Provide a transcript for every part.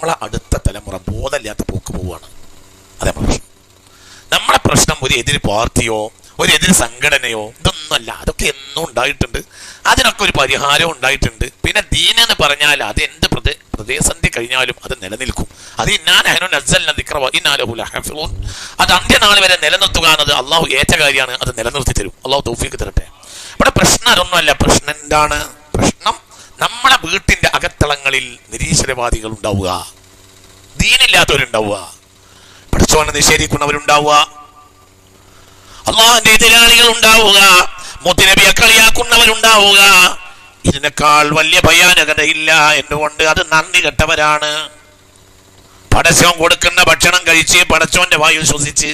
നമ്മളെ അടുത്ത തലമുറ ബോധമില്ലാത്ത പോക്ക് പോവുകയാണ്. അതേ പ്രശ്നം. നമ്മളെ പ്രശ്നം ഒരു എതിര് പാർട്ടിയോ ഒരു എതിര് സംഘടനയോ ഇതൊന്നുമല്ല. അതൊക്കെ എന്നും ഉണ്ടായിട്ടുണ്ട്, അതിനൊക്കെ ഒരു പരിഹാരം ഉണ്ടായിട്ടുണ്ട്. പിന്നെ ദീൻ എന്ന് പറഞ്ഞാൽ അത് എന്ത് പ്രതിസന്ധി കഴിഞ്ഞാലും അത് നിലനിൽക്കും. അത് അത് അന്ത്യനാൾ വരെ നിലനിർത്തുക എന്നത് അള്ളാഹു ഏറ്റ കാര്യമാണ്. അത് നിലനിർത്തി തരും. അള്ളാഹു തൗഫീഖ് തരട്ടെ. ഇവിടെ പ്രശ്നം അതൊന്നുമല്ല. പ്രശ്നം എന്താണ്? പ്രശ്നം നമ്മളെ വീട്ടിന്റെ അകത്തളങ്ങളിൽ നിരീശ്വരവാദികൾ ഉണ്ടാവുക, ദീനില്ലാത്തവരുണ്ടാവുക, പഠിച്ചോനെ നിഷേധിക്കുന്നവരുണ്ടാവുക, അള്ളാഹുവിന്റെ എതിരാളികൾ ഉണ്ടാവുക, മുത്തുനബിയെ കളിയാക്കുന്നവരുണ്ടാവുക. ഇതിനേക്കാൾ വലിയ ഭയാനകതയില്ല. എന്തുകൊണ്ട്? അത് നന്ദി കെട്ടവരാണ്. പടച്ചോൻ കൊടുക്കുന്ന ഭക്ഷണം കഴിച്ച് പടച്ചോന്റെ വായു ശ്വസിച്ച്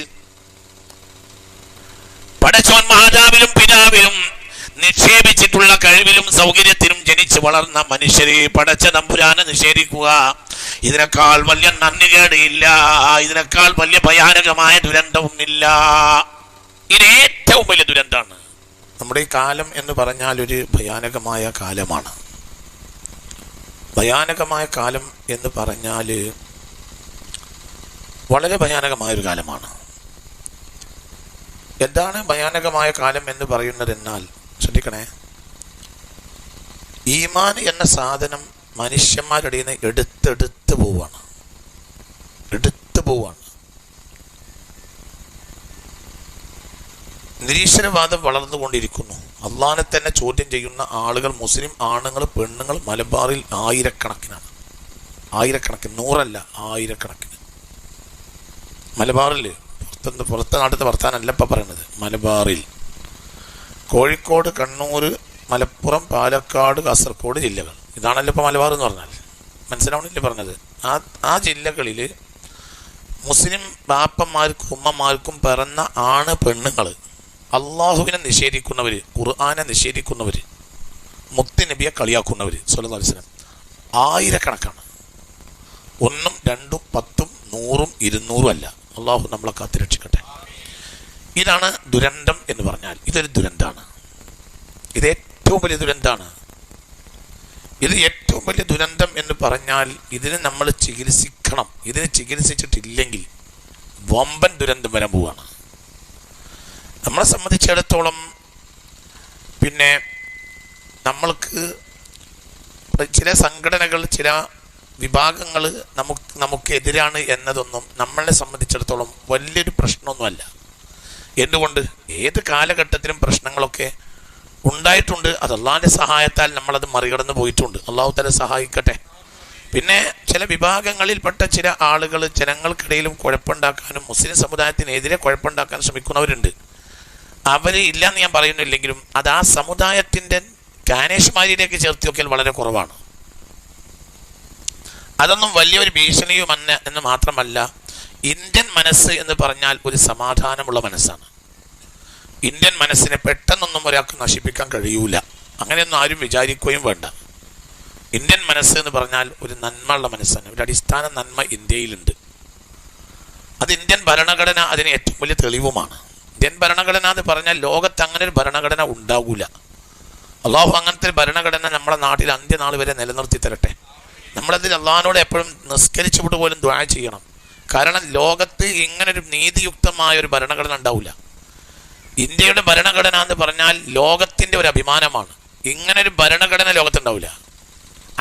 പടച്ചോൻ മാതാവിലും പിതാവിലും നിക്ഷേപിച്ചിട്ടുള്ള കഴിവിലും സൗകര്യത്തിലും ജനിച്ചു വളർന്ന മനുഷ്യരെ പടച്ച തമ്പുരാനെ നിഷേധിക്കുക, ഇതിനേക്കാൾ വലിയ നന്ദികേടില്ല. ഇതിനേക്കാൾ വലിയ ഭയാനകമായ ദുരന്തവുമില്ല. ഇത് ഏറ്റവും വലിയ ദുരന്തമാണ്. നമ്മുടെ ഈ കാലം എന്ന് പറഞ്ഞാൽ ഒരു ഭയാനകമായ കാലമാണ്. ഭയാനകമായ കാലം എന്ന് പറഞ്ഞാൽ വളരെ ഭയാനകമായൊരു കാലമാണ്. എന്താണ് ഭയാനകമായ കാലം എന്ന് പറയുന്നതെന്നാൽ, ശ്രദ്ധിക്കണേ, ഈമാൻ എന്ന സാധനം മനുഷ്യന്മാരുടെ നിന്ന് എടുത്തെടുത്ത് പോവാണ്. നിരീശ്വരവാദം വളർന്നുകൊണ്ടിരിക്കുന്നു. അള്ളാഹിനെ തന്നെ ചോദ്യം ചെയ്യുന്ന ആളുകൾ, മുസ്ലിം ആണുങ്ങൾ പെണ്ണുങ്ങൾ മലബാറിൽ ആയിരക്കണക്കിനാണ്. ആയിരക്കണക്കിന്, നൂറല്ല, ആയിരക്കണക്കിന്. മലബാറിൽ, പുറത്തെ നാട്ടിലത്തെ വർത്താനല്ല ഇപ്പം പറയുന്നത്, മലബാറിൽ കോഴിക്കോട്, കണ്ണൂർ, മലപ്പുറം, പാലക്കാട്, കാസർഗോഡ് ജില്ലകൾ, ഇതാണല്ലോ ഇപ്പോൾ മലബാർ എന്ന് പറഞ്ഞാൽ. മനസ്സിലാവണില്ലേ പറഞ്ഞത്? ആ ജില്ലകളിൽ മുസ്ലിം ബാപ്പന്മാർക്കും ഉമ്മമാർക്കും പിറന്ന ആണ് പെണ്ണുങ്ങൾ അള്ളാഹുവിനെ നിഷേധിക്കുന്നവർ, ഖുർആനെ നിഷേധിക്കുന്നവർ, മുത്തുനബിയെ കളിയാക്കുന്നവർ സ്വല്ലല്ലാഹു അലൈഹി വസല്ലം ആയിരക്കണക്കാണ്. 1ഉം 2ഉം 10ഉം 100ഉം 200ഉം അല്ല. അള്ളാഹു നമ്മളെ കാത്തുരക്ഷിക്കട്ടെ. ഇതാണ് ദുരന്തം എന്ന് പറഞ്ഞാൽ. ഇതൊരു ദുരന്തമാണ്. ഇത് ഏറ്റവും വലിയ ദുരന്തമാണ്. ഇത് ഏറ്റവും വലിയ ദുരന്തം എന്ന് പറഞ്ഞാൽ ഇതിന് നമ്മൾ ചികിത്സിക്കണം. ഇതിന് ചികിത്സിച്ചിട്ടില്ലെങ്കിൽ വമ്പൻ ദുരന്തം വരാൻ പോവുകയാണ്. നമ്മളെ സംബന്ധിച്ചിടത്തോളം പിന്നെ നമ്മൾക്ക് ചില സംഘടനകൾ, ചില വിഭാഗങ്ങൾ നമുക്ക് എതിരാണ് എന്നതൊന്നും നമ്മളെ സംബന്ധിച്ചിടത്തോളം വലിയൊരു പ്രശ്നമൊന്നുമല്ല. എന്തുകൊണ്ട്? ഏത് കാലഘട്ടത്തിലും പ്രശ്നങ്ങളൊക്കെ ഉണ്ടായിട്ടുണ്ട്. അത് അള്ളാഹിൻ്റെ സഹായത്താൽ നമ്മളത് മറികടന്ന് പോയിട്ടുണ്ട്. അള്ളാഹു തആല സഹായിക്കട്ടെ. പിന്നെ ചില വിഭാഗങ്ങളിൽപ്പെട്ട ചില ആളുകൾ ജനങ്ങൾക്കിടയിലും കുഴപ്പമുണ്ടാക്കാനും മുസ്ലിം സമുദായത്തിനെതിരെ കുഴപ്പമുണ്ടാക്കാനും ശ്രമിക്കുന്നവരുണ്ട്. അവർ ഇല്ലയെന്ന് ഞാൻ പറയുന്നില്ലെങ്കിലും അത് ആ സമുദായത്തിൻ്റെ കാനേഷ്മാരിയിലേക്ക് ചേർത്ത് നോക്കിയാൽ വളരെ കുറവാണ്. അതൊന്നും വലിയൊരു ഭീഷണിയുമല്ല എന്ന് മാത്രമല്ല, ഇന്ത്യൻ മനസ്സ് എന്ന് പറഞ്ഞാൽ ഒരു സമാധാനമുള്ള മനസ്സാണ്. ഇന്ത്യൻ മനസ്സിനെ പെട്ടെന്നൊന്നും ഒരാൾക്ക് നശിപ്പിക്കാൻ കഴിയൂല. അങ്ങനെയൊന്നും ആരും വിചാരിക്കുകയും വേണ്ട. ഇന്ത്യൻ മനസ്സ് എന്ന് പറഞ്ഞാൽ ഒരു നന്മയുള്ള മനസ്സാണ്. ഒരു അടിസ്ഥാന നന്മ ഇന്ത്യയിലുണ്ട്. അത് ഇന്ത്യൻ ഭരണഘടന അതിന് ഏറ്റവും വലിയ തെളിവുമാണ്. ഇന്ത്യൻ ഭരണഘടന എന്ന് പറഞ്ഞാൽ ലോകത്ത് അങ്ങനെ ഒരു ഭരണഘടന ഉണ്ടാവൂല. അള്ളാഹു അങ്ങനത്തെ ഒരു ഭരണഘടന നമ്മുടെ നാട്ടിൽ അന്ത്യനാൾ വരെ നിലനിർത്തി തരട്ടെ. നമ്മളതിൽ അള്ളാഹിനോട് എപ്പോഴും നിസ്കരിച്ചുകൊണ്ട് പോലും ദുആ ചെയ്യണം. കാരണം ലോകത്ത് ഇങ്ങനൊരു നീതിയുക്തമായ ഒരു ഭരണഘടന ഉണ്ടാവില്ല. ഇന്ത്യയുടെ ഭരണഘടന എന്ന് പറഞ്ഞാൽ ലോകത്തിൻ്റെ ഒരു അഭിമാനമാണ്. ഇങ്ങനൊരു ഭരണഘടന ലോകത്തുണ്ടാവില്ല.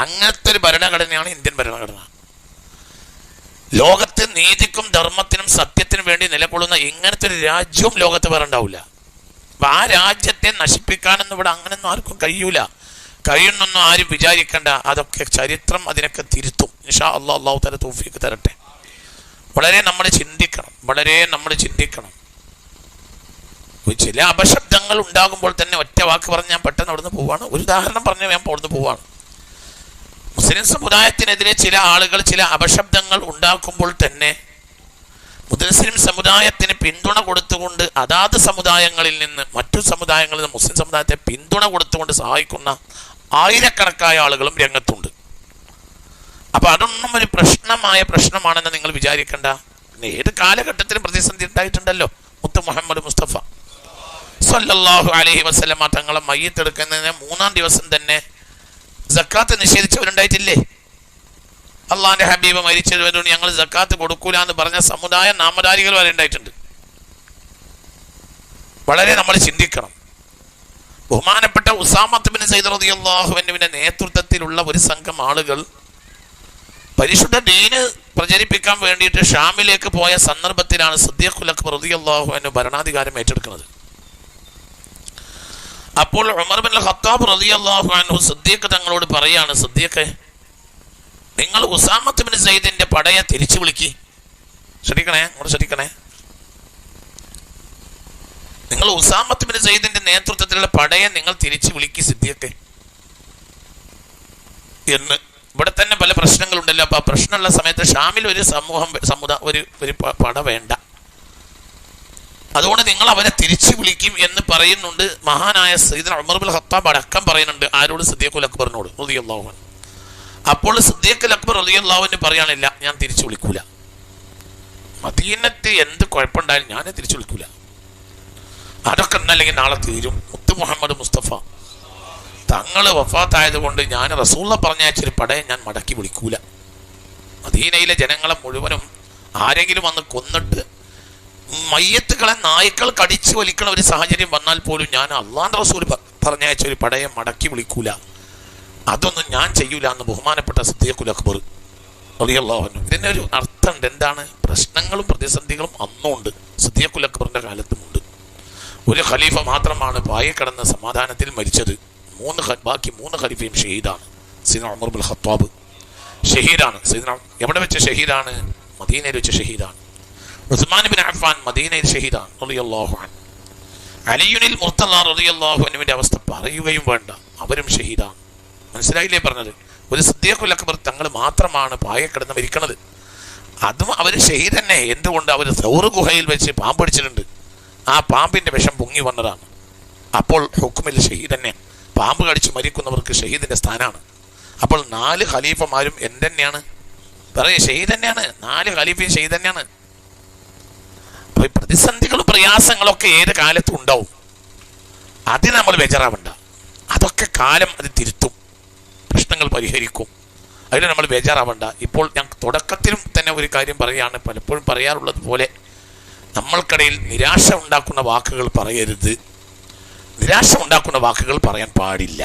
അങ്ങനത്തെ ഒരു ഭരണഘടനയാണ് ഇന്ത്യൻ ഭരണഘടന. ലോകത്ത് നീതിക്കും ധർമ്മത്തിനും സത്യത്തിനും വേണ്ടി നിലകൊള്ളുന്ന ഇങ്ങനത്തെ ഒരു രാജ്യവും ലോകത്ത് വേറെ ഉണ്ടാവില്ല. അപ്പം ആ രാജ്യത്തെ നശിപ്പിക്കാനൊന്നും ഇവിടെ അങ്ങനെയൊന്നും ആർക്കും കഴിയൂല. കഴിയുന്നൊന്നും ആരും വിചാരിക്കേണ്ട. അതൊക്കെ ചരിത്രം അതിനൊക്കെ തിരുത്തും. ഇൻഷാ അല്ലാഹ്. അല്ലാഹു തആല തൗഫീഖ് തരട്ടെ. വളരെ നമ്മൾ ചിന്തിക്കണം. ചില അപശബ്ദങ്ങൾ ഉണ്ടാകുമ്പോൾ തന്നെ ഒറ്റ വാക്ക് പറഞ്ഞ് ഞാൻ പെട്ടെന്ന് അവിടുന്ന് പോവാണ്. ഒരു ഉദാഹരണം പറഞ്ഞ് ഞാൻ അവിടുന്ന് പോവാണ്. മുസ്ലിം സമുദായത്തിനെതിരെ ചില ആളുകൾ ചില അപശബ്ദങ്ങൾ ഉണ്ടാക്കുമ്പോൾ തന്നെ മുസ്ലിം സമുദായത്തിന് പിന്തുണ കൊടുത്തുകൊണ്ട് അതാത് സമുദായങ്ങളിൽ നിന്ന് മറ്റു സമുദായങ്ങളിൽ നിന്ന് മുസ്ലിം സമുദായത്തെ പിന്തുണ കൊടുത്തുകൊണ്ട് സഹായിക്കുന്ന ആയിരക്കണക്കായ ആളുകളും രംഗത്തുണ്ട്. അപ്പൊ അതൊന്നും ഒരു പ്രശ്നമാണെന്ന് നിങ്ങൾ വിചാരിക്കേണ്ട. ഏത് കാലഘട്ടത്തിലും പ്രതിസന്ധി ഉണ്ടായിട്ടുണ്ടല്ലോ. മുത്ത് മുഹമ്മദ് മുസ്തഫ സ്വല്ലല്ലാഹു അലൈഹി വസല്ലമ തങ്ങളെ മയ്യിത്തെടുക്കുന്നതിന് 3-ാം ദിവസം തന്നെ സക്കാത്ത് നിഷേധിച്ചവരുണ്ടായിട്ടില്ലേ? അള്ളാന്റെ ഹബീബ് മരിച്ചവരോട് ഞങ്ങൾ സക്കാത്ത് കൊടുക്കൂല എന്ന് പറഞ്ഞ സമുദായ നാമധാരികൾ വരെ ഉണ്ടായിട്ടുണ്ട്. വളരെ നമ്മൾ ചിന്തിക്കണം. ബഹുമാനപ്പെട്ട ഉസാമത്ത് ബിൻ സയ്യിദ് റളിയല്ലാഹു അൻഹുവിന്റെ നേതൃത്വത്തിലുള്ള ഒരു സംഘം ആളുകൾ പരിശുദ്ധ ദീന് പ്രചരിപ്പിക്കാൻ വേണ്ടിയിട്ട് ഷാമിലേക്ക് പോയ സന്ദർഭത്തിലാണ് സിദ്ദീഖുൽ അക്ബർ റളിയല്ലാഹു അൻഹു ഭരണാധികാരം ഏറ്റെടുക്കുന്നത്. അപ്പോൾ ഉമർ ബിൻ ഖത്താബ് റളിയല്ലാഹു അൻഹു സിദ്ദീഖ് തങ്ങളോട് പറയാണ്, സിദ്ദീഖേ, നിങ്ങൾ ഉസാമത്ത് ബിൻ സയ്യിദിന്റെ പടയെ തിരിച്ചു വിളിക്കി. ശ്രദ്ധിക്കണേ, അങ്ങോട്ട് ശ്രദ്ധിക്കണേ. നിങ്ങൾ ഉസാമത്ത് ബിൻ സയ്യിദിന്റെ നേതൃത്വത്തിലുള്ള പടയെ നിങ്ങൾ തിരിച്ചു വിളിക്കി സിദ്ദീഖേ എന്ന്. ഇവിടെ തന്നെ പല പ്രശ്നങ്ങളുണ്ടല്ലോ. അപ്പൊ ആ പ്രശ്നമുള്ള സമയത്ത് ഷാമിൽ ഒരു ഒരു പട വേണ്ട, അതുകൊണ്ട് നിങ്ങൾ അവരെ തിരിച്ചു വിളിക്കും എന്ന് പറയുന്നുണ്ട്. മഹാനായ സയ്യിദ് ഉമർ ബിൻ ഖത്താബ് അടക്കം പറയുന്നുണ്ട്. ആരോട്? സിദ്ദീഖുൽ അക്ബറിനോട് റളിയല്ലാഹു അൻഹു. അപ്പോൾ സിദ്ദീഖുൽ അക്ബർ റളിയല്ലാഹു അൻഹു പറയാനില്ല, ഞാൻ തിരിച്ചു വിളിക്കൂല. മദീനത്ത് എന്ത് കുഴപ്പമുണ്ടായാലും ഞാൻ തിരിച്ചു വിളിക്കൂല. അതൊക്കെ എന്നല്ലെങ്കിൽ നാളെ തീരും. മുത്ത് മുഹമ്മദ് മുസ്തഫ തങ്ങൾ വഫാത്തായത് കൊണ്ട് ഞാൻ റസൂലുള്ള പറഞ്ഞയച്ചൊരു പടയെ ഞാൻ മടക്കി വിളിക്കൂല. മദീനയിലെ ജനങ്ങളെ മുഴുവനും ആരെങ്കിലും വന്ന് കൊന്നിട്ട് മയ്യത്തുകളെ നായ്ക്കൾ കടിച്ചു വലിക്കണ ഒരു സാഹചര്യം വന്നാൽ പോലും ഞാൻ അള്ളാന്റെ റസൂൽ പറഞ്ഞയച്ചൊരു പടയെ മടക്കി വിളിക്കൂല. അതൊന്നും ഞാൻ ചെയ്യൂല എന്ന് ബഹുമാനപ്പെട്ട സിദ്ദീഖുൽ അക്ബർ റളിയല്ലാഹു അൻഹു. ഇതിൻ്റെ ഒരു അർത്ഥമുണ്ട്. എന്താണ്? പ്രശ്നങ്ങളും പ്രതിസന്ധികളും അന്നുണ്ട്, സിദ്ദീഖുൽ അക്ബറിന്റെ കാലത്തുമുണ്ട്. ഒരു ഖലീഫ മാത്രമാണ് പായെ കിടന്ന സമാധാനത്തിൽ മരിച്ചത്. ബാക്കി മൂന്ന് ഖലീഫയും ഷഹീദാണ്. Syedna Umar bin Khattab ഷഹീദാണ്. എവിടെ വെച്ച് ഷഹീദാണ്? മദീനയിൽ വെച്ച് ഷഹീദാണ്. ഉസ്മാൻ ബിൻ അഫ്ഫാൻ മദീനയിൽ ഷഹീദാണ് റളിയല്ലാഹു അൻഹു. അലിയുൽ മുർത്തള റളിയല്ലാഹു അൻഹുവിന്റെ അവസ്ഥ പറയുകയും വേണ്ട, അവരും ഷഹീദാണ്. മനസ്സിലായില്ലേ പറഞ്ഞത്? ഒരു സിദ്ദീഖുൽ അക്ബർ തങ്ങൾ മാത്രമാണ് പായെ കിടന്ന് മരിക്കണത്. അതും അവർ ഷഹീദ് തന്നെ. എന്തുകൊണ്ട്? അവർ സൗർ ഗുഹയിൽ വെച്ച് പാമ്പ് പിടിച്ചിട്ടുണ്ട്. ആ പാമ്പിന്റെ വിഷം പൊങ്ങി വന്നതാണ്. അപ്പോൾ ഹുക്മിൽ ഷഹീദ് തന്നെ. പാമ്പ് കടിച്ച് മരിക്കുന്നവർക്ക് ഷഹീദിന്റെ സ്ഥാനമാണ്. അപ്പോൾ 4 ഖലീഫമാരും എന്തെന്നെയാണ് പറയ? ഷഹീദ് തന്നെയാണ്. 4 ഖലീഫയും ഷഹീദ് തന്നെയാണ്. അപ്പൊ ഈ പ്രതിസന്ധികളും പ്രയാസങ്ങളൊക്കെ ഏത് കാലത്തും ഉണ്ടാവും. അതിന് നമ്മൾ ബേജാറാവണ്ട. അതൊക്കെ കാലം അത് തിരുത്തും, പ്രശ്നങ്ങൾ പരിഹരിക്കും. അതിന് നമ്മൾ ബേജാറാവണ്ട. ഇപ്പോൾ ഞാൻ തുടക്കത്തിലും തന്നെ ഒരു കാര്യം പറയുകയാണ്, പലപ്പോഴും പറയാറുള്ളത് പോലെ നമ്മൾക്കിടയിൽ നിരാശ ഉണ്ടാക്കുന്ന വാക്കുകൾ പറയരുത്. നിരാശ ഉണ്ടാക്കുന്ന വാക്കുകൾ പറയാൻ പാടില്ല.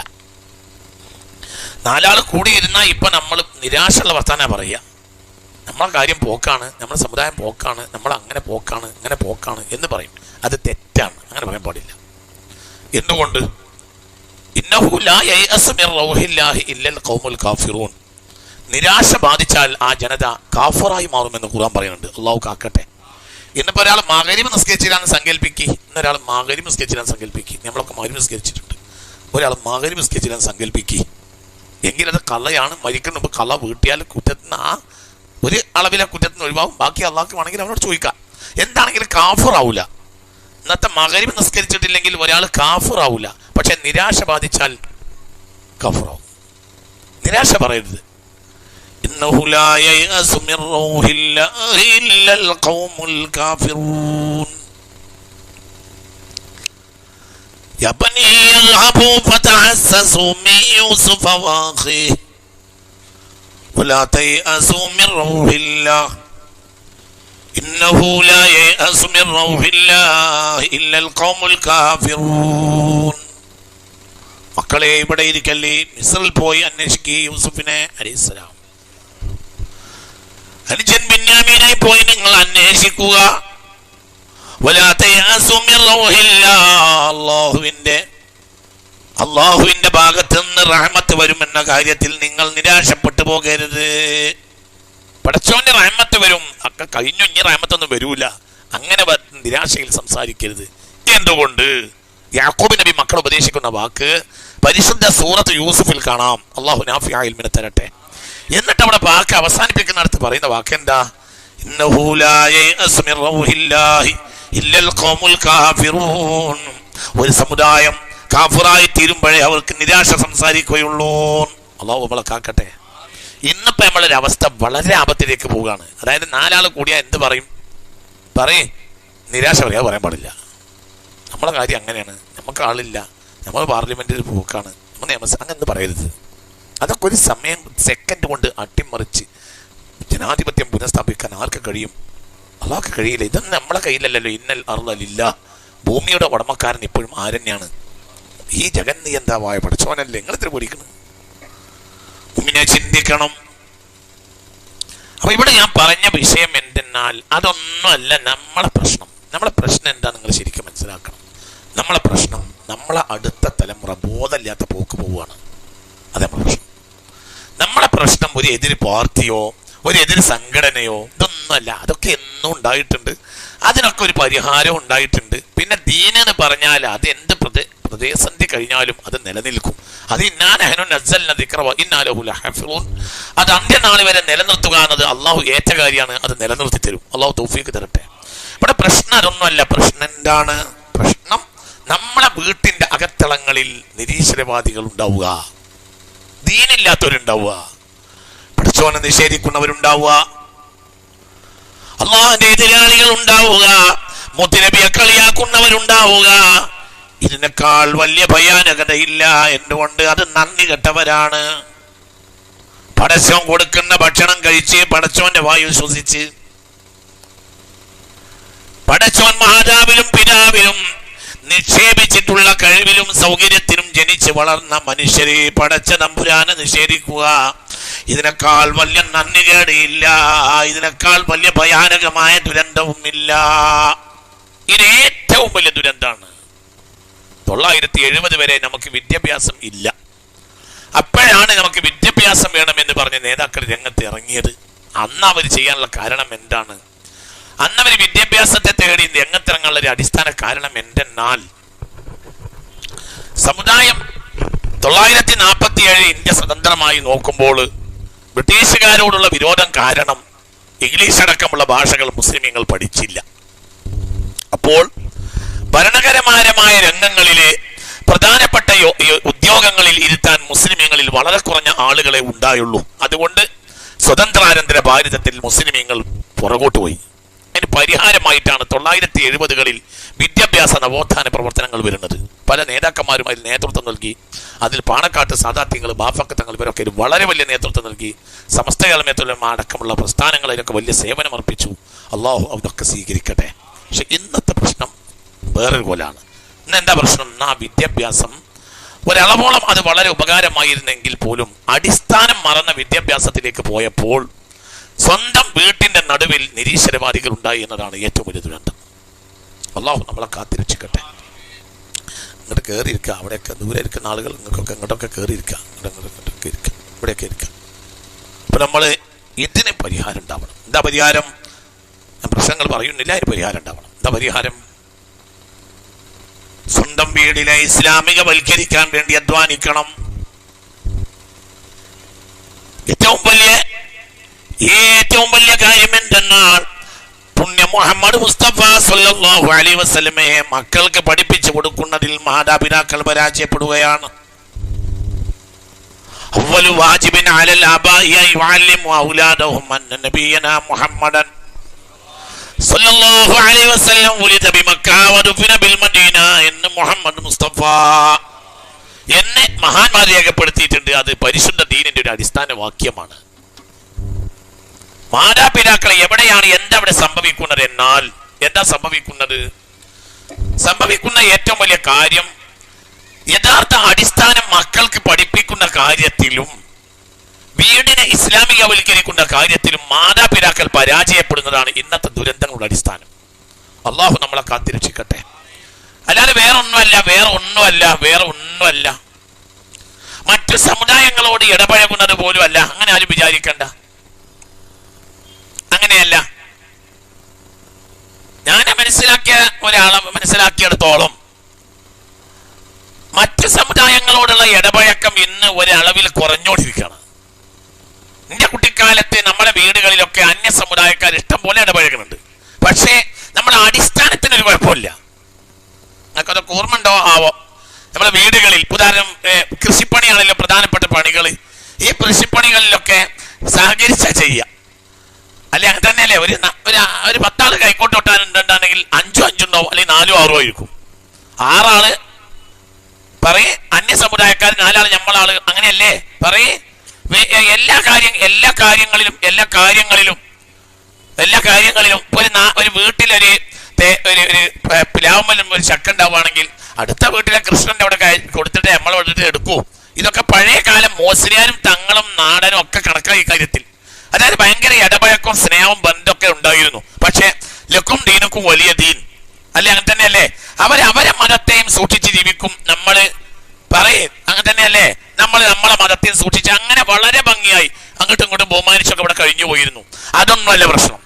4 ആൾ കൂടിയിരുന്നാൽ ഇപ്പം നമ്മൾ നിരാശയുള്ള വർത്താനം പറയുക. നമ്മളെ കാര്യം പോക്കാണ്, നമ്മുടെ സമുദായം പോക്കാണ്, നമ്മൾ അങ്ങനെ പോക്കാണ്, ഇങ്ങനെ പോക്കാണ് എന്ന് പറയും. അത് തെറ്റാണ്. അങ്ങനെ പറയാൻ പാടില്ല. എന്തുകൊണ്ട്? ഇന്നഹു ലാ യയഅസു മിർ റൗഹില്ലാഹി ഇല്ലൽ ഖൗമുൽ കാഫിറൂൻ. നിരാശ ബാധിച്ചാൽ ആ ജനത കാഫറായി മാറുമെന്ന് ഖുർആൻ പറയുന്നുണ്ട്. അള്ളാഹു കാക്കട്ടെ. ഇന്നിപ്പോൾ ഒരാൾ മഗ്‌രിബ് നിസ്കരിച്ചില്ലാന്ന് സങ്കല്പിക്കുക, ഇന്നൊരാൾ മഗ്‌രിബ് നിസ്കരിച്ചില്ലാന്ന് സങ്കല്പിക്കുക. നമ്മളൊക്കെ മഗ്‌രിബ് നിസ്കരിച്ചിട്ടുണ്ട്. ഒരാൾ മഗ്‌രിബ് നിസ്കരിച്ചില്ലാന്ന് സങ്കല്പിക്കുക എങ്കിലത് കളയാണ്. മരിക്കുന്ന മുമ്പ് കള വീട്ടിയാൽ കുറ്റത്തിന് ആ ഒരു അളവിലെ കുറ്റത്തിന് ഒഴിവാകും. ബാക്കി അള്ളാഹ്ക്ക് വേണമെങ്കിൽ അവനോട് ചോദിക്കാം. എന്താണെങ്കിലും കാഫിറാവൂല. ഇന്നത്തെ മഗ്‌രിബ് നിസ്കരിച്ചിട്ടില്ലെങ്കിൽ ഒരാൾ കാഫിറാവൂല. പക്ഷെ നിരാശ ബാധിച്ചാൽ കാഫിറാവും. നിരാശ പറയരുത്. ഇന്നഹു ലാ യയഅസു മിർ റൗഹില്ലാഹി ഇല്ലൽ ഖൗമുൽ കാഫിറൂൻ. യാ ബനി യദ്ഹബൂ ഫതഅസ്സസൂ മിൻ യൂസുഫ വഅഖീഹി വലാ തയഅസൂ മിർ റൗഹില്ലാഹി ഇന്നഹു ലാ യയഅസു മിർ റൗഹില്ലാഹി ഇല്ലൽ ഖൗമുൽ കാഫിറൂൻ. മക്കളെ, ഇവിടെ ഇരിക്കല്ലേ, മിസ്രിൽ പോയി അന്വേഷിക്കുക യൂസുഫിനെ അലൈഹിസ്സലാം. അനുജൻ ബെന്യാമീനെ പോയി നിങ്ങൾ അന്വേഷിക്കുക. വലാ തയഅസൂ മിർ റൗഹില്ലാഹി. അല്ലാഹുവിന്റെ ഭാഗത്ത് നിന്ന് റഹ്മത്ത് വരുമെന്ന കാര്യത്തിൽ നിങ്ങൾ നിരാശപ്പെട്ടു പോകരുത്. പടച്ചോന്റെ റഹ്മത്ത് വരും. ഒക്കെ കഴിഞ്ഞു, ഇനി റഹ്മത്തൊന്നും വരൂല. അങ്ങനെ നിരാശയിൽ സംസാരിക്കരുത്. എന്തുകൊണ്ട്? യാക്കൂബ് നബി മക്കൾ ഉപദേശിക്കുന്ന വാക്ക് പരിശുദ്ധ സൂറത്ത് യൂസുഫിൽ കാണാം. അല്ലാഹു നാഫിഅ ഇൽമിനെ തരട്ടെ. എന്നിട്ട് അവിടെ വാക്ക് അവസാനിപ്പിക്കുന്നിടത്ത് പറയുന്ന വാക്ക് എന്താ? ഇന്നഹു ലാ യയഅസു മിർ റൗഹില്ലാഹി ഇല്ലൽ ഖൗമുൽ കാഫിറൂൻ. ഒരു സമുദായം കാഫിറായി തീരുമ്പോഴേ അവർക്ക് നിരാശ സംസാരിക്കുകയുള്ളൂ. അല്ലാഹു നമ്മളെ കാക്കട്ടെ. ഇന്നിപ്പോൾ നമ്മളൊരു അവസ്ഥ വളരെ ആപത്തിലേക്ക് പോവുകയാണ്. അതായത് 4 ആൾ കൂടിയാൽ എന്ത് പറയും? നിരാശ പറയാതെ പറയാൻ പാടില്ല. നമ്മളെ കാര്യം അങ്ങനെയാണ്. നമുക്ക് ആളില്ല, നമ്മൾ പാർലമെന്റിൽ പോക്കാണ്, നമ്മൾ നിയമസഭ, അങ്ങനെ പറയരുത്. അതൊക്കെ ഒരു സമയം സെക്കൻഡ് കൊണ്ട് അട്ടിമറിച്ച് ജനാധിപത്യം പുനഃസ്ഥാപിക്കാൻ ആർക്ക് കഴിയും? അള്ളാഹ്ക്ക് കഴിയില്ല. ഇതൊന്നും നമ്മളെ കയ്യിലല്ലല്ലോ. ഇന്നൽ അർളില്ല, ഭൂമിയുടെ ഉടമക്കാരൻ ഇപ്പോഴും ആരെന്നെയാണ്? ഈ ജഗന്നിയന്താവായ പഠിച്ചവനല്ലേ. നിങ്ങൾ ഇത്ര പഠിക്കണം, മുമ്പിനെ ചിന്തിക്കണം. അപ്പൊ ഇവിടെ ഞാൻ പറഞ്ഞ വിഷയം എന്തെന്നാൽ അതൊന്നുമല്ല നമ്മളെ പ്രശ്നം. നമ്മളെ പ്രശ്നം എന്താ നിങ്ങൾ ശരിക്കും മനസ്സിലാക്കണം. നമ്മളെ പ്രശ്നം നമ്മളെ അടുത്ത തലമുറ ബോധമില്ലാത്ത പോക്ക് പോവുകയാണ്. അത് നമ്മളെ പ്രശ്നം. നമ്മളെ പ്രശ്നം ഒരു എതിര് പാർട്ടിയോ ഒരു എതിര് സംഘടനയോ ഇതൊന്നുമല്ല. അതൊക്കെ എന്നും ഉണ്ടായിട്ടുണ്ട്. അതിനൊക്കെ ഒരു പരിഹാരം ഉണ്ടായിട്ടുണ്ട്. പിന്നെ ദീനെന്ന് പറഞ്ഞാൽ അത് എന്ത് പ്രതിസന്ധി കഴിഞ്ഞാലും അത് നിലനിൽക്കും. അത് അത് അന്ത്യനാൾ വരെ നിലനിർത്തുക എന്നത് അള്ളാഹു ഏറ്റ കാര്യമാണ്. അത് നിലനിർത്തി തരും. അള്ളാഹു തൗഫീഖ് തരട്ടെ. ഇവിടെ പ്രശ്നം അതൊന്നുമല്ല. പ്രശ്നം എന്താണ്? പ്രശ്നം നമ്മളെ വീട്ടിന്റെ അകത്തളങ്ങളിൽ നിരീശ്വരവാദികൾ ഉണ്ടാവുക, ദീനില്ലാത്തവരുണ്ടാവുക, പഠിച്ചോനെ നിഷേധിക്കുന്നവരുണ്ടാവുക, അള്ളാഹുവിന്റെ എതിരാളികൾ ഉണ്ടാവുക, മുത്തുനബിയെ കളിയാക്കുന്നവരുണ്ടാവുക. ഇതിനേക്കാൾ വലിയ ഭയാനകതയില്ല. എന്തുകൊണ്ട്? അത് നന്ദി കെട്ടവരാണ്. പടച്ചോൻ കൊടുക്കുന്ന ഭക്ഷണം കഴിച്ച് പടച്ചോന്റെ വായു ശ്വസിച്ച് പടച്ചോൻ മാതാവിലും പിതാവിലും നിക്ഷേപിച്ചിട്ടുള്ള കഴിവിലും സൗകര്യത്തിനും ജനിച്ച് വളർന്ന മനുഷ്യരെ പടച്ച തമ്പുരാനെ നിഷേധിക്കുക. ഇതിനേക്കാൾ വലിയ നന്ദികേടില്ല. ഇതിനേക്കാൾ വലിയ ഭയാനകമായ ദുരന്തവുമില്ല. ഇത് ഏറ്റവും വലിയ ദുരന്തമാണ്. 970 വരെ നമുക്ക് വിദ്യാഭ്യാസം ഇല്ല. അപ്പോഴാണ് നമുക്ക് വിദ്യാഭ്യാസം വേണമെന്ന് പറഞ്ഞ നേതാക്കൾ രംഗത്ത് ഇറങ്ങിയത്. അന്ന് അവർ ചെയ്യാനുള്ള കാരണം എന്താണ്? അന്ന് അവർ വിദ്യാഭ്യാസത്തെ തേടി രംഗത്തിറങ്ങാനുള്ള ഒരു അടിസ്ഥാന കാരണം എന്തെന്നാൽ, സമുദായം 947 ഇന്ത്യ സ്വതന്ത്രമായി നോക്കുമ്പോൾ ബ്രിട്ടീഷുകാരോടുള്ള വിരോധം കാരണം ഇംഗ്ലീഷ് അടക്കമുള്ള ഭാഷകൾ മുസ്ലിമീങ്ങൾ പഠിച്ചില്ല. അപ്പോൾ ഭരണകരമായ രംഗങ്ങളിലെ പ്രധാനപ്പെട്ട ഉദ്യോഗങ്ങളിൽ ഇരുത്താൻ മുസ്ലിമീങ്ങളിൽ വളരെ കുറഞ്ഞ ആളുകളെ ഉണ്ടായുള്ളൂ. അതുകൊണ്ട് സ്വതന്ത്രാനന്തര ഭാരതത്തിൽ മുസ്ലിമീങ്ങൾ പുറകോട്ട് പോയി. അതിന് പരിഹാരമായിട്ടാണ് 970കളിൽ വിദ്യാഭ്യാസ നവോത്ഥാന പ്രവർത്തനങ്ങൾ വരുന്നത്. പല നേതാക്കന്മാരും അതിൽ നേതൃത്വം നൽകി. അതിൽ പാണക്കാട്ട് സാദാത്യങ്ങൾ, ബാഫക്ക് തങ്ങൾ, ഇവരൊക്കെ വളരെ വലിയ നേതൃത്വം നൽകി. സമസ്ത കേരളമേത്തുലമ അടക്കമുള്ള പ്രസ്ഥാനങ്ങളിലൊക്കെ വലിയ സേവനം അർപ്പിച്ചു. അള്ളാഹു അതൊക്കെ സ്വീകരിക്കട്ടെ. പക്ഷെ ഇന്നത്തെ പ്രശ്നം വേറൊരു പോലാണ്. ഇന്ന് എന്താ പ്രശ്നം? ആ വിദ്യാഭ്യാസം ഒരളവോളം അത് വളരെ ഉപകാരമായിരുന്നെങ്കിൽ പോലും അടിസ്ഥാനം മറന്ന വിദ്യാഭ്യാസത്തിലേക്ക് പോയപ്പോൾ സ്വന്തം വീട്ടിന്റെ നടുവിൽ നിരീശ്വരവാദികൾ ഉണ്ടായി എന്നതാണ് ഏറ്റവും വലിയ ദുരന്തം. അള്ളാഹു നമ്മളെ കാത്തിരക്ഷിക്കട്ടെ. ഇങ്ങോട്ട് കയറിയിരിക്കുക. അവിടെയൊക്കെ ദൂരെ ഇരിക്കുന്ന ആളുകൾ നിങ്ങൾക്കൊക്കെ ഇങ്ങോട്ടൊക്കെ കയറിയിരിക്കുക, ഇങ്ങോട്ടൊക്കെ ഇരിക്കുക, ഇവിടെയൊക്കെ ഇരിക്കുക. അപ്പൊ നമ്മൾ ഇതിന് പരിഹാരം ഉണ്ടാവണം. എന്താ പരിഹാരം? ഞാൻ പ്രശ്നങ്ങൾ പറയുന്നില്ല, അതിന് പരിഹാരം ഉണ്ടാവണം. എന്താ പരിഹാരം? സ്വന്തം വീടിനെ ഇസ്ലാമികവൽക്കരിക്കാൻ വേണ്ടി അധ്വാനിക്കണം. ഏറ്റവും വലിയ കാര്യം എന്തെന്നാൽ പുണ്യ മുഹമ്മദ് മുസ്തഫ സല്ലല്ലാഹു അലൈഹി വസല്ലമയെ മക്കൾക്ക് പഠിപ്പിച്ചു കൊടുക്കുന്നതിൽ മാതാപിതാക്കൾ പരാജയപ്പെടുകയാണ്. അവ്വലു വാജിബിൻ അലൽ ആബാഇ യുഅല്ലിമു ഔലാദഹും അന്ന നബിയനാ മുഹമ്മദൻ സല്ലല്ലാഹു അലൈഹി വസല്ലം ഉലിദ ബിമക്ക വദുഫിന ബിൽ മദീന എന്ന് മുഹമ്മദ് മുസ്തഫ എന്നെ മഹാന്മാർ രേഖപ്പെടുത്തിയിട്ടുണ്ട്. അത് പരിശുദ്ധ ദീനിന്റെ ഒരു അടിസ്ഥാന വാക്യമാണ്. മാതാപിതാക്കളെ എവിടെയാണ് അവിടെ സംഭവിക്കുന്നത് എന്നാൽ എന്താ സംഭവിക്കുന്നത്? സംഭവിക്കുന്ന ഏറ്റവും വലിയ കാര്യം യഥാർത്ഥ അടിസ്ഥാനം മക്കൾക്ക് പഠിപ്പിക്കുന്ന കാര്യത്തിലും വീടിനെ ഇസ്ലാമികവൽക്കരിക്കുന്ന കാര്യത്തിലും മാതാപിതാക്കൾ പരാജയപ്പെടുന്നതാണ് ഇന്നത്തെ ദുരന്തങ്ങളുടെ അടിസ്ഥാനം. അള്ളാഹു നമ്മളെ കാത്തിരക്ഷിക്കട്ടെ. അല്ലാതെ വേറെ ഒന്നുമല്ല. മറ്റു സമുദായങ്ങളോട് ഇടപഴകുന്നത് പോലും അല്ല. അങ്ങനെ ആരും വിചാരിക്കണ്ട. അങ്ങനെയല്ല. ഞാൻ മനസ്സിലാക്കിയിടത്തോളം മറ്റു സമുദായങ്ങളോടുള്ള ഇടപഴക്കം ഇന്ന് ഒരളവിൽ കുറഞ്ഞോണ്ടിരിക്കുകയാണ്. എന്റെ കുട്ടിക്കാലത്ത് നമ്മുടെ വീടുകളിലൊക്കെ അന്യ സമുദായക്കാർ ഇഷ്ടം പോലെ ഇടപഴകുന്നുണ്ട്. പക്ഷേ നമ്മുടെ അടിസ്ഥാനത്തിനൊരു കുഴപ്പമില്ല. നിങ്ങൾക്കതൊക്കെ ഓർമ്മ ഉണ്ടോ ആവോ? നമ്മുടെ വീടുകളിൽ ഉദാഹരണം കൃഷിപ്പണിയാണല്ലോ പ്രധാനപ്പെട്ട പണികൾ. ഈ കൃഷിപ്പണികളിലൊക്കെ സഹകരിച്ചാ ചെയ്യുക. അല്ലെ അങ്ങനെ തന്നെയല്ലേ? ഒരു 10 ആള് കൈക്കോട്ട് കൊട്ടാനുണ്ടെങ്കിൽ 5 ഉണ്ടാവും, അല്ലെങ്കിൽ 4 6 ആയിരിക്കും. 6 ആള് പറയേ അന്യ സമുദായക്കാർ, 4 ആള് നമ്മളാള്, അങ്ങനെയല്ലേ പറയേ? എല്ലാ കാര്യങ്ങളിലും ഒരു വീട്ടിലൊരു പ്ലാവുമ്പലും ഒരു ചക്ക ഉണ്ടാവുകയാണെങ്കിൽ അടുത്ത വീട്ടിലെ കൃഷ്ണന്റെ അവിടെ കൊടുത്തിട്ട് നമ്മൾ എടുത്ത് എടുക്കൂ. ഇതൊക്കെ പഴയ കാലം മോസ്ലിയാരും തങ്ങളും നാടനും ഒക്കെ കണക്കായി കാര്യത്തിൽ. അതായത് ഭയങ്കര ഇടപഴക്കവും സ്നേഹവും ബന്ധമൊക്കെ ഉണ്ടായിരുന്നു. പക്ഷെ ലക്കും ദീനുക്കും വലിയ ദീൻ അല്ലെ, അങ്ങനെ തന്നെയല്ലേ? അവരെ മതത്തെയും സൂക്ഷിച്ച് ജീവിക്കും. നമ്മള് പറയും അങ്ങനെ തന്നെയല്ലേ? നമ്മളെ മതത്തെയും സൂക്ഷിച്ച് അങ്ങനെ വളരെ ഭംഗിയായി അങ്ങോട്ടും ഇങ്ങോട്ടും ബഹുമാനിച്ചൊക്കെ ഇവിടെ കഴിഞ്ഞു പോയിരുന്നു. അതൊന്നുമല്ല പ്രശ്നം.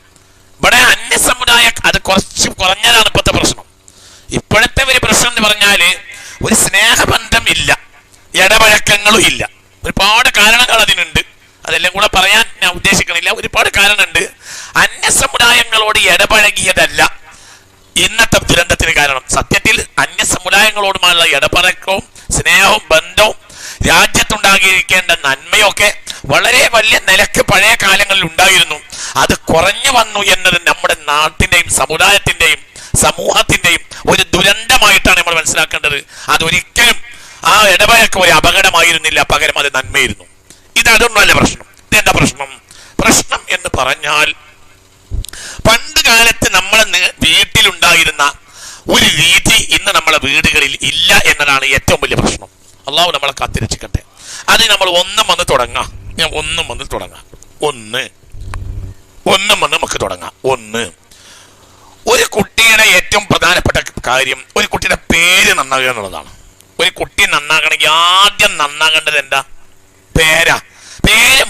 ഇവിടെ അന്യ സമുദായം അത് കുറച്ച് കുറഞ്ഞതാണ് ഇപ്പോഴത്തെ പ്രശ്നം. ഇപ്പോഴത്തെ ഒരു പ്രശ്നം എന്ന് പറഞ്ഞാല് ഒരു സ്നേഹബന്ധം ഇല്ല, ഇടപഴക്കങ്ങളും ഇല്ല. ഒരുപാട് കാരണങ്ങൾ അതിനുണ്ട്. അതെല്ലാം കൂടെ പറയാൻ ഞാൻ ഉദ്ദേശിക്കണില്ല. ഒരുപാട് കാരണമുണ്ട്. അന്യ സമുദായങ്ങളോട് ഇടപഴകിയതല്ല ഇന്നത്തെ ദുരന്തത്തിന് കാരണം. സത്യത്തിൽ അന്യ സമുദായങ്ങളോടുമുള്ള ഇടപഴക്കവും സ്നേഹവും ബന്ധവും രാജ്യത്തുണ്ടാകിയിരിക്കേണ്ട നന്മയൊക്കെ വളരെ വലിയ നിലക്ക് പഴയ കാലങ്ങളിൽ ഉണ്ടായിരുന്നു. അത് കുറഞ്ഞു വന്നു എന്നത് നമ്മുടെ നാട്ടിന്റെയും സമുദായത്തിന്റെയും സമൂഹത്തിന്റെയും ഒരു ദുരന്തമായിട്ടാണ് നമ്മൾ മനസ്സിലാക്കേണ്ടത്. അതൊരിക്കലും ആ ഇടപഴക്കം ഒരു അപകടമായിരുന്നില്ല, പകരം അത് നന്മയായിരുന്നു. ഇതൊന്നുമല്ല പ്രശ്നം. ഇതെന്താ പ്രശ്നം എന്ന് പറഞ്ഞാൽ പണ്ട് കാലത്ത് നമ്മളെ വീട്ടിലുണ്ടായിരുന്ന ഒരു രീതി ഇന്ന് നമ്മളെ വീടുകളിൽ ഇല്ല എന്നതാണ് ഏറ്റവും വലിയ പ്രശ്നം. അള്ളാഹു നമ്മളെ കാത്തിരക്ഷിക്കട്ടെ. അത് നമ്മൾ ഒന്നും വന്ന് തുടങ്ങാം. നമുക്ക് തുടങ്ങാം. ഒരു കുട്ടിയുടെ ഏറ്റവും പ്രധാനപ്പെട്ട കാര്യം ഒരു കുട്ടിയുടെ പേര് നന്നാകുക എന്നുള്ളതാണ്. ഒരു കുട്ടി നന്നാകണമെങ്കിൽ ആദ്യം നന്നാകേണ്ടത് എന്താ? പേര്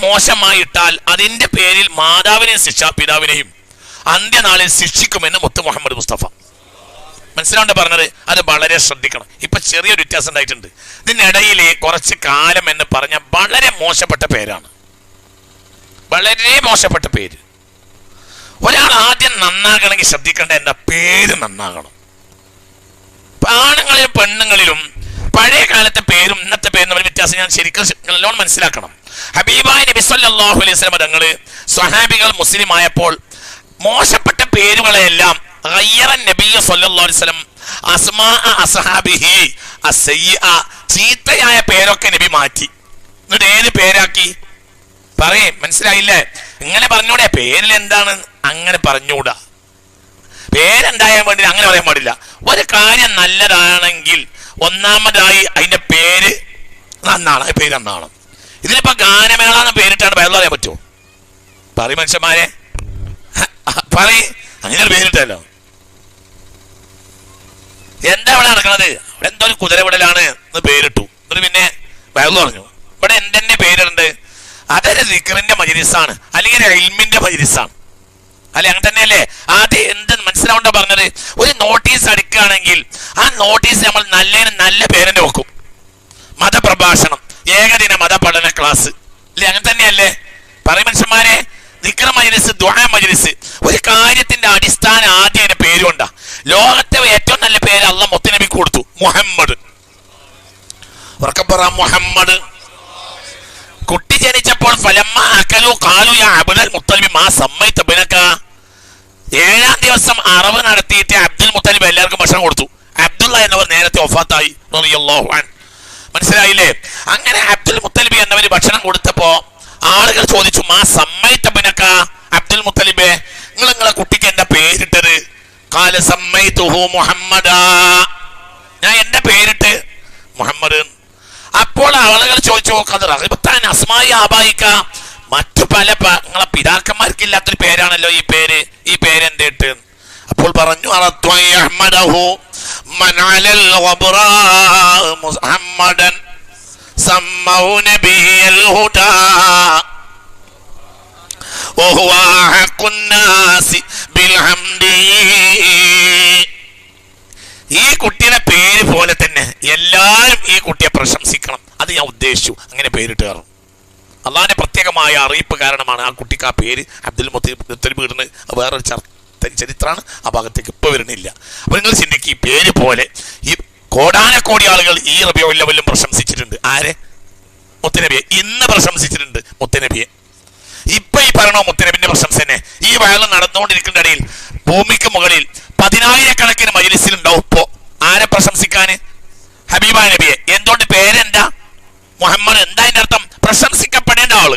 മോശമായിട്ടാൽ അതിന്റെ പേരിൽ മാതാവിനെയും പിതാവിനെയും അന്ത്യനാളിൽ ശിക്ഷിക്കുമെന്ന് മുത്ത് മുഹമ്മദ് മുസ്തഫ. മനസ്സിലാണ്ട് പറഞ്ഞത്? അത് വളരെ ശ്രദ്ധിക്കണം. ഇപ്പൊ ചെറിയൊരു വ്യത്യാസം ഉണ്ടായിട്ടുണ്ട്. ഇതിനിടയിൽ കുറച്ച് കാലം എന്ന് പറഞ്ഞ വളരെ മോശപ്പെട്ട പേരാണ്, വളരെ മോശപ്പെട്ട പേര്. ഒരാൾ ആദ്യം നന്നാകണമെങ്കിൽ ശ്രദ്ധിക്കേണ്ട എന്താ? പേര് നന്നാകണം. ആണുങ്ങളിലും പെണ്ണുങ്ങളിലും പഴയ കാലത്തെ പേരും ഇന്നത്തെ പേരും തമ്മിൽ വ്യത്യാസം ഞാൻ ശരിക്കും നല്ലോണം മനസ്സിലാക്കണം. ഹബീബായ നബി സല്ലല്ലാഹു അലൈഹി വസല്ലം തങ്ങൾ സ്വഹാബികൾ മുസ്ലിം ആയപ്പോൾ മോശപ്പെട്ട പേരുകളെല്ലാം ചീത്തയായ പേരൊക്കെ നബി മാറ്റി. എന്നിട്ട് ഏത് പേരാക്കി? പറയും, മനസ്സിലായില്ലേ? ഇങ്ങനെ പറഞ്ഞൂടെ? പേരിൽ എന്താണ് അങ്ങനെ പറഞ്ഞൂടാ. പേരുണ്ടായാൻ വേണ്ടി അങ്ങനെ പറയാൻ പാടില്ല. ഒരു കാര്യം നല്ലതാണെങ്കിൽ ഒന്നാമതായി അതിന്റെ പേര് നന്നാണ്. പേര് നന്നാണ്. ഇതിലിപ്പോ ഗാനമേള എന്ന് പേരിട്ടാണ് പേര് പറയാൻ പറ്റുമോ? പറയും മനുഷ്യന്മാരെ, പറയും. അങ്ങനെ പേരിട്ടല്ലോ. എന്താ ഇവിടെ നടക്കണത്? അവിടെ എന്തോ ഒരു കുതിരവിടലാണ് എന്ന് പേരിട്ടു. എന്നിട്ട് പിന്നെ വയറു പറഞ്ഞു. ഇവിടെ എന്തെന്നെ പേരുണ്ട്? അതൊരു ദിക്റിന്റെ മജ്‌ലിസാണ്, അല്ലെങ്കിൽ ഇൽമിന്റെ മജ്‌ലിസാണ്, അല്ലെ? അങ്ങനെ തന്നെയല്ലേ? ആദ്യം എന്ത് മനസ്സിലാവണ്ട പറഞ്ഞത്? ഒരു നോട്ടീസ് അടിക്കുകയാണെങ്കിൽ ആ നോട്ടീസ് നമ്മൾ നല്ല പേരെന്നെ വെക്കും. മതപ്രഭാഷണം, ഏകദിന മതപഠന ക്ലാസ്, അല്ലെ? അങ്ങനെ തന്നെയല്ലേ? പറയും മനുഷ്യന്മാരെ. ദിക്ർ മജ്‌ലിസ്, ദുആ മജ്‌ലിസ്, ഒരു കാര്യത്തിന്റെ അടിസ്ഥാനം ആദ്യം അതിന്റെ പേരുകൊണ്ടാ. ലോകത്തെ ഏറ്റവും നല്ല പേര് അള്ളാഹ് മുത്തുനബിക്ക് കൊടുത്തു, മുഹമ്മദ്. മുഹമ്മദ്. കുട്ടി ജനിച്ചപ്പോൾ ഏഴാം ദിവസം അറവ് നടത്തിയിട്ട് അബ്ദുൽ മുത്തലിബ് എല്ലാവർക്കും ഭക്ഷണം കൊടുത്തു. അബ്ദുള്ള എന്നവർ നേരത്തെ വഫാത്തായി. മനസ്സിലായില്ലേ? അങ്ങനെ അബ്ദുൽ മുത്തലിബ് എന്നവർ ഭക്ഷണം കൊടുത്തപ്പോ ആളുകൾ ചോദിച്ചു, മാ സമ്മൈതബിനക അബ്ദുൽ മുത്തലിബേ, നിങ്ങളെ കുട്ടിക്ക് എന്താ പേരിട്ടത്? ഖാല സമ്മൈതുഹു മുഹമ്മദാ, ഞാൻ എന്റെ പേരിട്ട് മുഹമ്മദ്. അപ്പോൾ ആളുകൾ ചോദിച്ചു, ഖദറ അസ്മായി ആബായിക്ക, മറ്റു പല നിങ്ങളെ പിതാക്കന്മാർക്കില്ലാത്തൊരു പേരാണല്ലോ ഈ പേര്, ഈ പേരെന്തിട്ട്? അപ്പോൾ പറഞ്ഞു, അഹ്മദഹു മൻ അലൽ ഖബ്റാ മുഹമ്മദൻ സമ്മൗ നബിയൽ ഹുദാ വഹുവ ഹഖുൻ നാസി ബിൽ ഹംദി. ഈ കുട്ടിയുടെ പേര് പോലെ തന്നെ എല്ലാവരും ഈ കുട്ടിയെ പ്രശംസിക്കണം. അത് ഞാൻ ഉദ്ദേശിച്ചു. അങ്ങനെ പേരിട്ട് കയറും. അള്ളാഹിന്റെ പ്രത്യേകമായ അറിയിപ്പ് കാരണമാണ് ആ കുട്ടിക്ക് ആ പേര് അബ്ദുൽ മുത്തലിബ് ഇടുന്നത്. വേറൊരു ചരിത്രമാണ്, ആ ഭാഗത്തേക്ക് ഇപ്പൊ വരുന്നില്ല. അപ്പൊ നിങ്ങൾ ചിന്തിക്കും, ഈ പേര് പോലെ ഈ കോടാനക്കോടി ആളുകൾ ഈ റബീഉൽ അവ്വലിലും പ്രശംസിച്ചിട്ടുണ്ട്. ആരെ? മുത്തുനബിയെ. ഇന്ന് പ്രശംസിച്ചിട്ടുണ്ട് മുത്തുനബിയെ. ഇപ്പൊ ഈ പറയണോ മുത്തുനബിന്റെ പ്രശംസ തന്നെ? ഈ വയറ് നടന്നുകൊണ്ടിരിക്കുന്ന ഇടയിൽ ഭൂമിക്ക് മുകളിൽ 10,000-കണക്കിന് മജ്‌ലിസിലുണ്ടാവും ഇപ്പോ. ആരെ പ്രശംസിക്കാന്? ഹബീബായ നബിയെ. എന്തുകൊണ്ട്? പേരെന്താ? മുഹമ്മദ്. എന്താ അതിന്റെ അർത്ഥം? പ്രശംസിക്കപ്പെടേണ്ട ആൾ.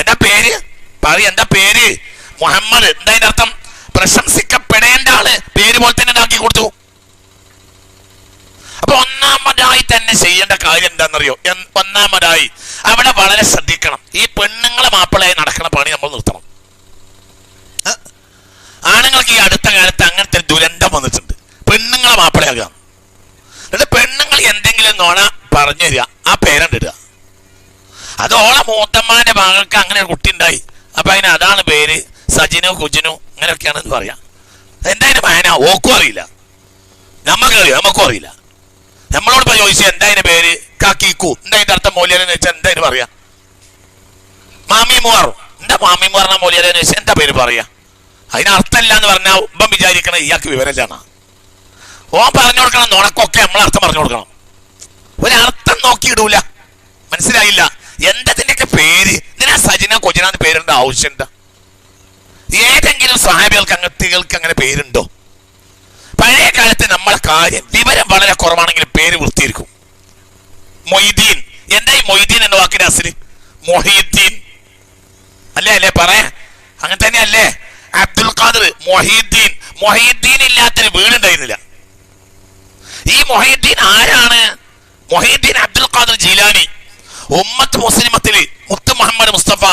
എന്താ പേര് പറയും, എന്താ പേര്? മുഹമ്മദ്. എന്താ അതിന്റെ അർത്ഥം? പ്രശംസിക്കപ്പെടേണ്ട ആള്. പേര് പോലെ തന്നെ ഉണ്ടാക്കി കൊടുത്തു. അപ്പൊ ഒന്നാമതായി തന്നെ ചെയ്യേണ്ട കാര്യം എന്താണെന്നറിയോ? ഒന്നാമതായി അവിടെ വളരെ ശ്രദ്ധിക്കണം. ഈ പെണ്ണുങ്ങളെ മാപ്പിളയായി നടക്കുന്ന പണി നമ്മൾ നിർത്തണം. ആണുങ്ങൾക്ക് ഈ അടുത്ത കാലത്ത് അങ്ങനത്തെ ദുരന്തം വന്നിട്ടുണ്ട്. പെണ്ണുങ്ങളെ മാപ്പിളയാകുക. എന്നിട്ട് പെണ്ണുങ്ങൾ എന്തെങ്കിലും നോണ പറഞ്ഞു തരിക, ആ പേരണ്ടിടുക. അത് ഓളെ മൂത്തമ്മാന്റെ മകൾക്ക് അങ്ങനെ ഒരു കുട്ടി ഉണ്ടായി, അപ്പൊ അതിന് അതാണ് പേര്, സജിനു കുജിനു അങ്ങനെയൊക്കെയാണെന്ന് പറയാം. എന്തായാലും മകന ഓക്കും അറിയില്ല, നമുക്കും അറിയില്ല. നമ്മളോട് ചോദിച്ചാൽ എന്താ അതിന്റെ പേര്? കാക്കിക്കു. എന്താ അതിന്റെ അർത്ഥം മൂല്യരെന്ന് വെച്ചാൽ എന്താ അതിന് പറയാ? മാമിമുവാർ. എന്താ മാമിമുവാറിന മൂല്യരെന്ന് വെച്ചാൽ എന്താ പേര് പറയാ? അതിനർത്ഥമില്ല എന്ന് പറഞ്ഞാൽ ഉപ്പം വിചാരിക്കണം ഇയാൾക്ക് വിവരമില്ലാണ്. ഓൻ പറഞ്ഞു കൊടുക്കണം, നുണക്കൊക്കെ നമ്മൾ അർത്ഥം പറഞ്ഞു കൊടുക്കണം. ഒരർത്ഥം നോക്കിയിടൂല. മനസ്സിലായില്ല? എന്തതിൻ്റെയൊക്കെ പേര്? ഇതിനാ സജിന കൊജിനാന്ന് പേരുണ്ട ആവശ്യമുണ്ട്? ഏതെങ്കിലും സഹാബികൾക്ക് അങ്ങനത്തേകൾക്ക് അങ്ങനെ പേരുണ്ടോ? പഴയ കാലത്ത് നമ്മളെ കാര്യം വിവരം വളരെ കുറവാണെങ്കിലും പേര് വൃത്തിയിരിക്കും. മൊയ്തീൻ. എന്താ ഈ മൊയ്തീൻ എന്ന വാക്കിന്റെ അസില്? മൊഹീദ്ദീൻ അല്ലേ പറയാ? അങ്ങനെ തന്നെ അല്ലേ? അബ്ദുൽ ഖാദർ, മൊഹീദ്ദീൻ. മൊഹീദ്ദീൻ ഇല്ലാത്തൊരു വീടുണ്ടായിരുന്നില്ല. ഈ മൊഹീദ്ദീൻ ആരാണ്? മൊഹീദ്ദീൻ അബ്ദുൽ ഖാദർ ജീലാനി. ഉമ്മത്ത് മുസ്ലിമത്തില് മുത്ത് മുഹമ്മദ് മുസ്തഫ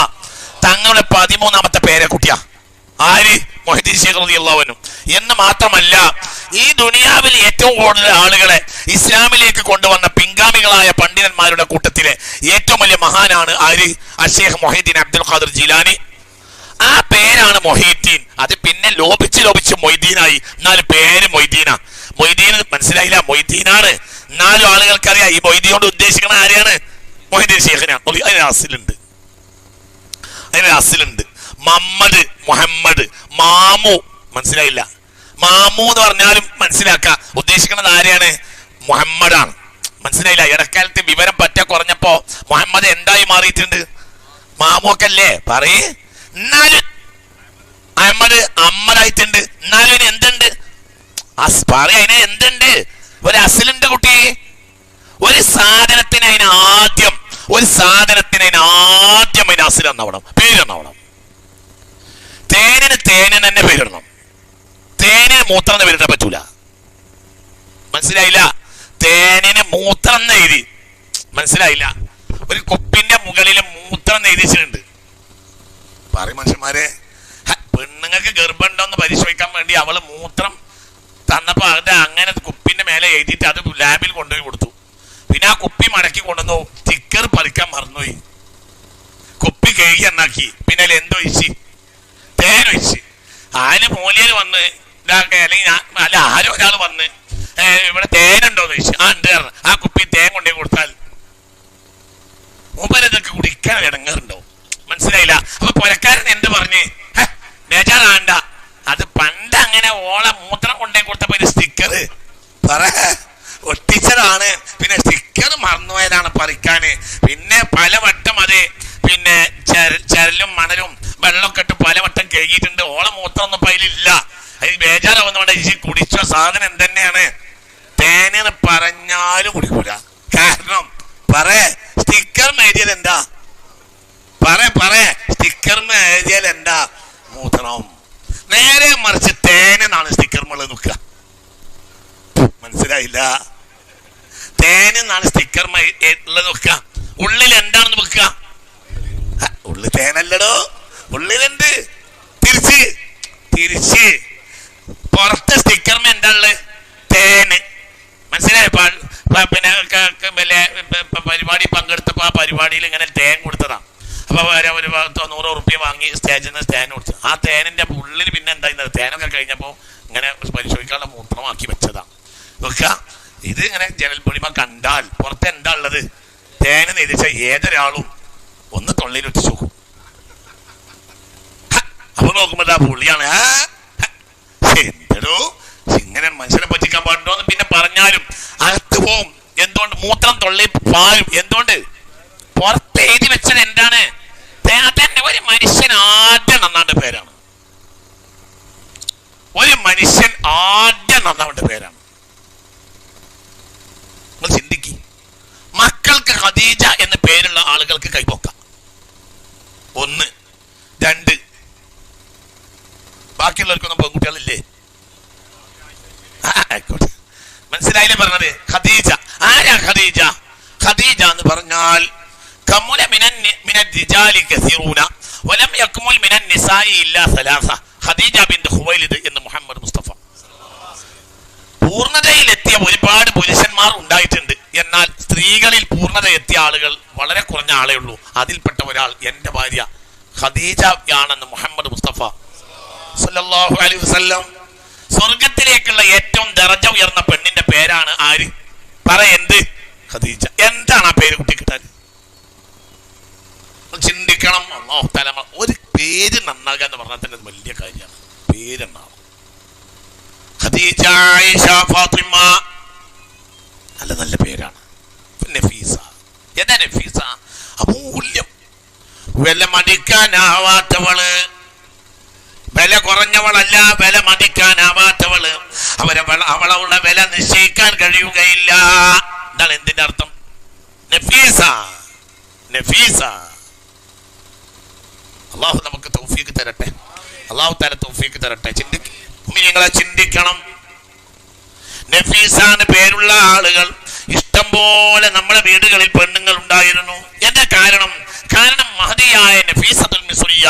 തങ്ങളുടെ 13ാമത്തെ പേരക്കുട്ടിയാ. ആര്? മൊഹീദ്ദീൻ ശൈഖ് റളിയല്ലാഹു അൻഹു. എന്ന് മാത്രമല്ല, ഈ ദുനിയാവിൽ ഏറ്റവും കൂടുതൽ ആളുകളെ ഇസ്ലാമിലേക്ക് കൊണ്ടുവന്ന പിൻഗാമികളായ പണ്ഡിതന്മാരുടെ കൂട്ടത്തിലെ ഏറ്റവും വലിയ മഹാനാണ് ആര്? അഷേഖ് മൊഹീദ്ദീൻ അബ്ദുൽ ഖാദർ ജീലാനി. ആ പേരാണ് മൊഹീദ്ദീൻ. അത് പിന്നെ ലോപിച്ച് മൊയ്തീനായി. എന്നാലും പേര് മൊയ്തീനാ. മൊയ്തീൻ മനസ്സിലായില്ല? മൊയ്തീനാണ്. എന്നാലും ആളുകൾക്കറിയാം ഈ മൊയ്തീൻ കൊണ്ട് ഉദ്ദേശിക്കുന്ന ആരെയാണ്? മൊഹീദ്ദീൻ ശൈഖിനാണ്. അതിന് അസിലുണ്ട്. മമ്മദ്, മുഹമ്മദ്, മാമു. മനസ്സിലായില്ല? മാമു എന്ന് പറഞ്ഞാലും മനസ്സിലാക്കുക ഉദ്ദേശിക്കുന്നത് ആരെയാണ്? മുഹമ്മദാണ്. മനസ്സിലായില്ല? ഇടക്കാലത്ത് വിവരം പറ്റ കുറഞ്ഞപ്പോ മുഹമ്മദ് എന്തായി മാറിയിട്ടുണ്ട്? മാമു ഒക്കെ അല്ലേ പറയേ. എന്നാലും അഹമ്മദ് അമ്മദായിട്ടുണ്ട്. എന്നാലും അതിന് എന്തുണ്ട്? പറയാ, അതിന് എന്തുണ്ട്? ഒരു അസിലുണ്ട് കുട്ടി. ഒരു സാധനത്തിന് അതിന് ആദ്യം അതിന് അസിൽ എന്നാവണം, പേരെന്നാവണം. തേനിന് തന്നെ പേരിടണം. തേനിന് മൂത്രം എന്ന് പേരിടാൻ പറ്റൂല. മനസ്സിലായില്ല? തേനിന് മൂത്രം എന്ന് എഴുതി. മനസ്സിലായില്ല? ഒരു കുപ്പിന്റെ മുകളിൽ മൂത്രം എന്ന് എഴുതിച്ചിട്ടുണ്ട്. പറയും മനുഷ്യന്മാരെ, പെണ്ണുങ്ങൾക്ക് ഗർഭമുണ്ടോന്ന് പരിശോധിക്കാൻ വേണ്ടി അവള് മൂത്രം തന്നപ്പോ അത് അങ്ങനെ കുപ്പിന്റെ മേലെ എഴുതിയിട്ട് അത് ലാബിൽ കൊണ്ടുപോയി കൊടുത്തു. പിന്നെ ആ കുപ്പി മടക്കി കൊണ്ടുവന്നു, സ്റ്റിക്കർ പറിക്കാൻ മറന്നുപോയി. കുപ്പി കഴുകി എണ്ണാക്കി. പിന്നെ അതിൽ എന്തൊഴിച്ച്? തേനൊഴിച്ച്. അതിന് മൂല്യര് വന്ന് ഇതാക്കെ, അല്ലെങ്കിൽ ആരോ ഒരാൾ വന്ന് ഇവിടെ തേനുണ്ടോന്ന് ചോദിച്ചു. ആ ഉണ്ട്. ആ കുപ്പി തേൻ കൊണ്ടേ കൊടുത്താൽ മൂപ്പരതൊക്കെ കുടിക്കാൻ ഇടങ്ങാറുണ്ടോ? മനസ്സിലായില്ല? അപ്പൊ പുരക്കാരൻ എന്ത് പറഞ്ഞ് ബേജാറാണ്ട, അത് പണ്ട് അങ്ങനെ ഓളെ മൂത്രം കൊണ്ടേ കൊടുത്തപ്പോ ഒരു സ്റ്റിക്കർ ഒട്ടിച്ചതാണ്. പിന്നെ സ്റ്റിക്കർ മറന്നുപോയതാണ് പറിക്കാന്. പിന്നെ പലവട്ടം അത് പിന്നെ ചരലും മണലും വെള്ളമൊക്കെ ഇട്ട് പലവട്ടം കഴുകിയിട്ടുണ്ട്. ഓളെ മൂത്രം ഒന്നും അതിലില്ല. അതിൽ ബേജാറാവുന്നതുകൊണ്ട് ഈ കുടിച്ച സാധനം എന്തെന്നെയാണ്? തേനെന്ന് പറഞ്ഞാലും കുടിക്കൂല. കാരണം സ്റ്റിക്കർ എഴുതിയത് എന്താ? സ്റ്റിക്കറിന് എഴുതിയാൽ എന്താ? മൂത്രം. നേരെ മറിച്ച് തേനെന്നാണ് സ്റ്റിക്കർമുള്ളത് നോക്കുക. മനസ്സിലായില്ല? തേനെന്നാണ് സ്റ്റിക്കർ ഉള്ളത് നോക്കുക. ഉള്ളിൽ എന്താണെന്ന് വെക്കുക? ഉള്ളിൽ തേനല്ലടോ, ഉള്ളിലുണ്ട്. തിരിച്ച് പുറത്തെ സ്റ്റിക്കറിന് എന്താ ഉള്ളത്? തേന്. മനസ്സിലായി? പിന്നെ പരിപാടി പങ്കെടുത്തപ്പോ ആ പരിപാടിയിൽ ഇങ്ങനെ തേൻ കൊടുത്തതാ. അപ്പൊ ഒരു 100 റുപ്യ വാങ്ങി സ്റ്റേജിൽ നിന്ന് തേൻ കൊടുത്തു. ആ തേനിന്റെ ഉള്ളിൽ പിന്നെ എന്തായിരുന്നത്? തേനൊക്കെ കഴിഞ്ഞപ്പോ ഇങ്ങനെ പരിശോധിക്കാനുള്ള മൂത്രമാക്കി വെച്ചതാ. നോക്ക, ഇത് ഇങ്ങനെ ജനൽ പൊടിമ കണ്ടാൽ പുറത്ത് എന്താ ഉള്ളത്? തേന് നെരിച്ച ഏതൊരാളും ഒന്ന് തൊള്ളിയിൽ വെച്ച് നോക്കും. അപ്പൊ നോക്കുമ്പോ ആ പുള്ളിയാണ്. എന്തോ ഇങ്ങനെ മനുഷ്യനെ പറ്റിക്കാൻ പാടുണ്ടോന്ന് പിന്നെ പറഞ്ഞാലും അകത്ത് പോവും. എന്തുകൊണ്ട്? മൂത്രം തൊള്ളി പായും. എന്തുകൊണ്ട്? പുറത്ത് എഴുതി വെച്ചത് എന്താണ്? തന്നെ ഒരു മനുഷ്യൻ ആദ്യം നന്നാവേണ്ട പേരാണ്. ഒരു മനുഷ്യൻ ആദ്യം നന്നാവേണ്ട പേരാണ്. നിങ്ങൾ ചിന്തിക്ക്. മക്കൾക്ക് ഖദീജ എന്ന പേരുള്ള ആളുകൾക്ക് കൈപ്പൊക്കാം. 1 ബാക്കിയുള്ളവർക്കൊന്നും പെൺകുട്ടികളില്ലേ? ആയിക്കോട്ടെ, മനസ്സിലായില്ലേ പറഞ്ഞത്? ഖദീജ. ആരാ ഖദീജ? ഖദീജ എന്ന് പറഞ്ഞാൽ കമുല മിനൻ റിജാലി കസീറൂന വലം യക്മുൽ മിനൻ നിസാഇ ഇല്ലാ സലാസ. ഖദീജ ബിൻത് ഖുവൈലിദ് എന്ന് മുഹമ്മദ് മുസ്തഫ. പൂർണ്ണതയിലെത്തിയ ഒരുപാട് പുരുഷന്മാർ ഉണ്ടായിട്ടുണ്ട്, എന്നാൽ സ്ത്രീകളിൽ പൂർണ്ണത എത്തിയ ആളുകൾ വളരെ കുറഞ്ഞ ആളേ ഉള്ളൂ. അതിൽപ്പെട്ട ഒരാൾ എന്റെ ഭാര്യ ഖദീജ ആണെന്ന് മുഹമ്മദ് മുസ്തഫ സല്ലല്ലാഹു അലൈഹി വസല്ലം. സ്വർഗത്തിലേക്കുള്ള ഏറ്റവും ദറജ ഉയർന്ന പെണ്ണിന്റെ പേരാണ് ആര്? എന്ത്? ഖദീജ. എന്താണ് ആ പേര് കുട്ടി കിട്ടാൻ? ചിന്തിക്കണം. അല്ലാഹു തആല ഒരു പേര് നന്നാകുക എന്ന് പറഞ്ഞാൽ തന്നെ വലിയ കാര്യമാണ്. പേരെന്നാണ് ഖദീജ, ആയിഷ, ഫാത്തിമ, നല്ല നല്ല പേരാണ്. നഫീസ. എന്താ നഫീസ? അമൂല്യം, വില മടിക്കാനാവാത്തവള്, വില കുറഞ്ഞവളല്ല, വില മടിക്കാനാവാത്തവള്. അവളുടെ വില നിശ്ചയിക്കാൻ കഴിയുകയില്ല. എന്താണ് എന്തിന്റെ അർത്ഥം? നഫീസ, നഫീസ. അള്ളാഹു നമുക്ക് തൗഫീഖ് തരട്ടെ. അള്ളാഹു തആല തൗഫീഖ് തരട്ടെ. നിങ്ങളെ ചിന്തിക്കണം. നഫീസാന് പേരുള്ള ആളുകൾ ഇഷ്ടം പോലെ നമ്മുടെ വീടുകളിൽ പെണ്ണുങ്ങൾ ഉണ്ടായിരുന്നു. എന്താ കാരണം? മഹദിയായ നഫീസത്തുൽ മിസ്രിയ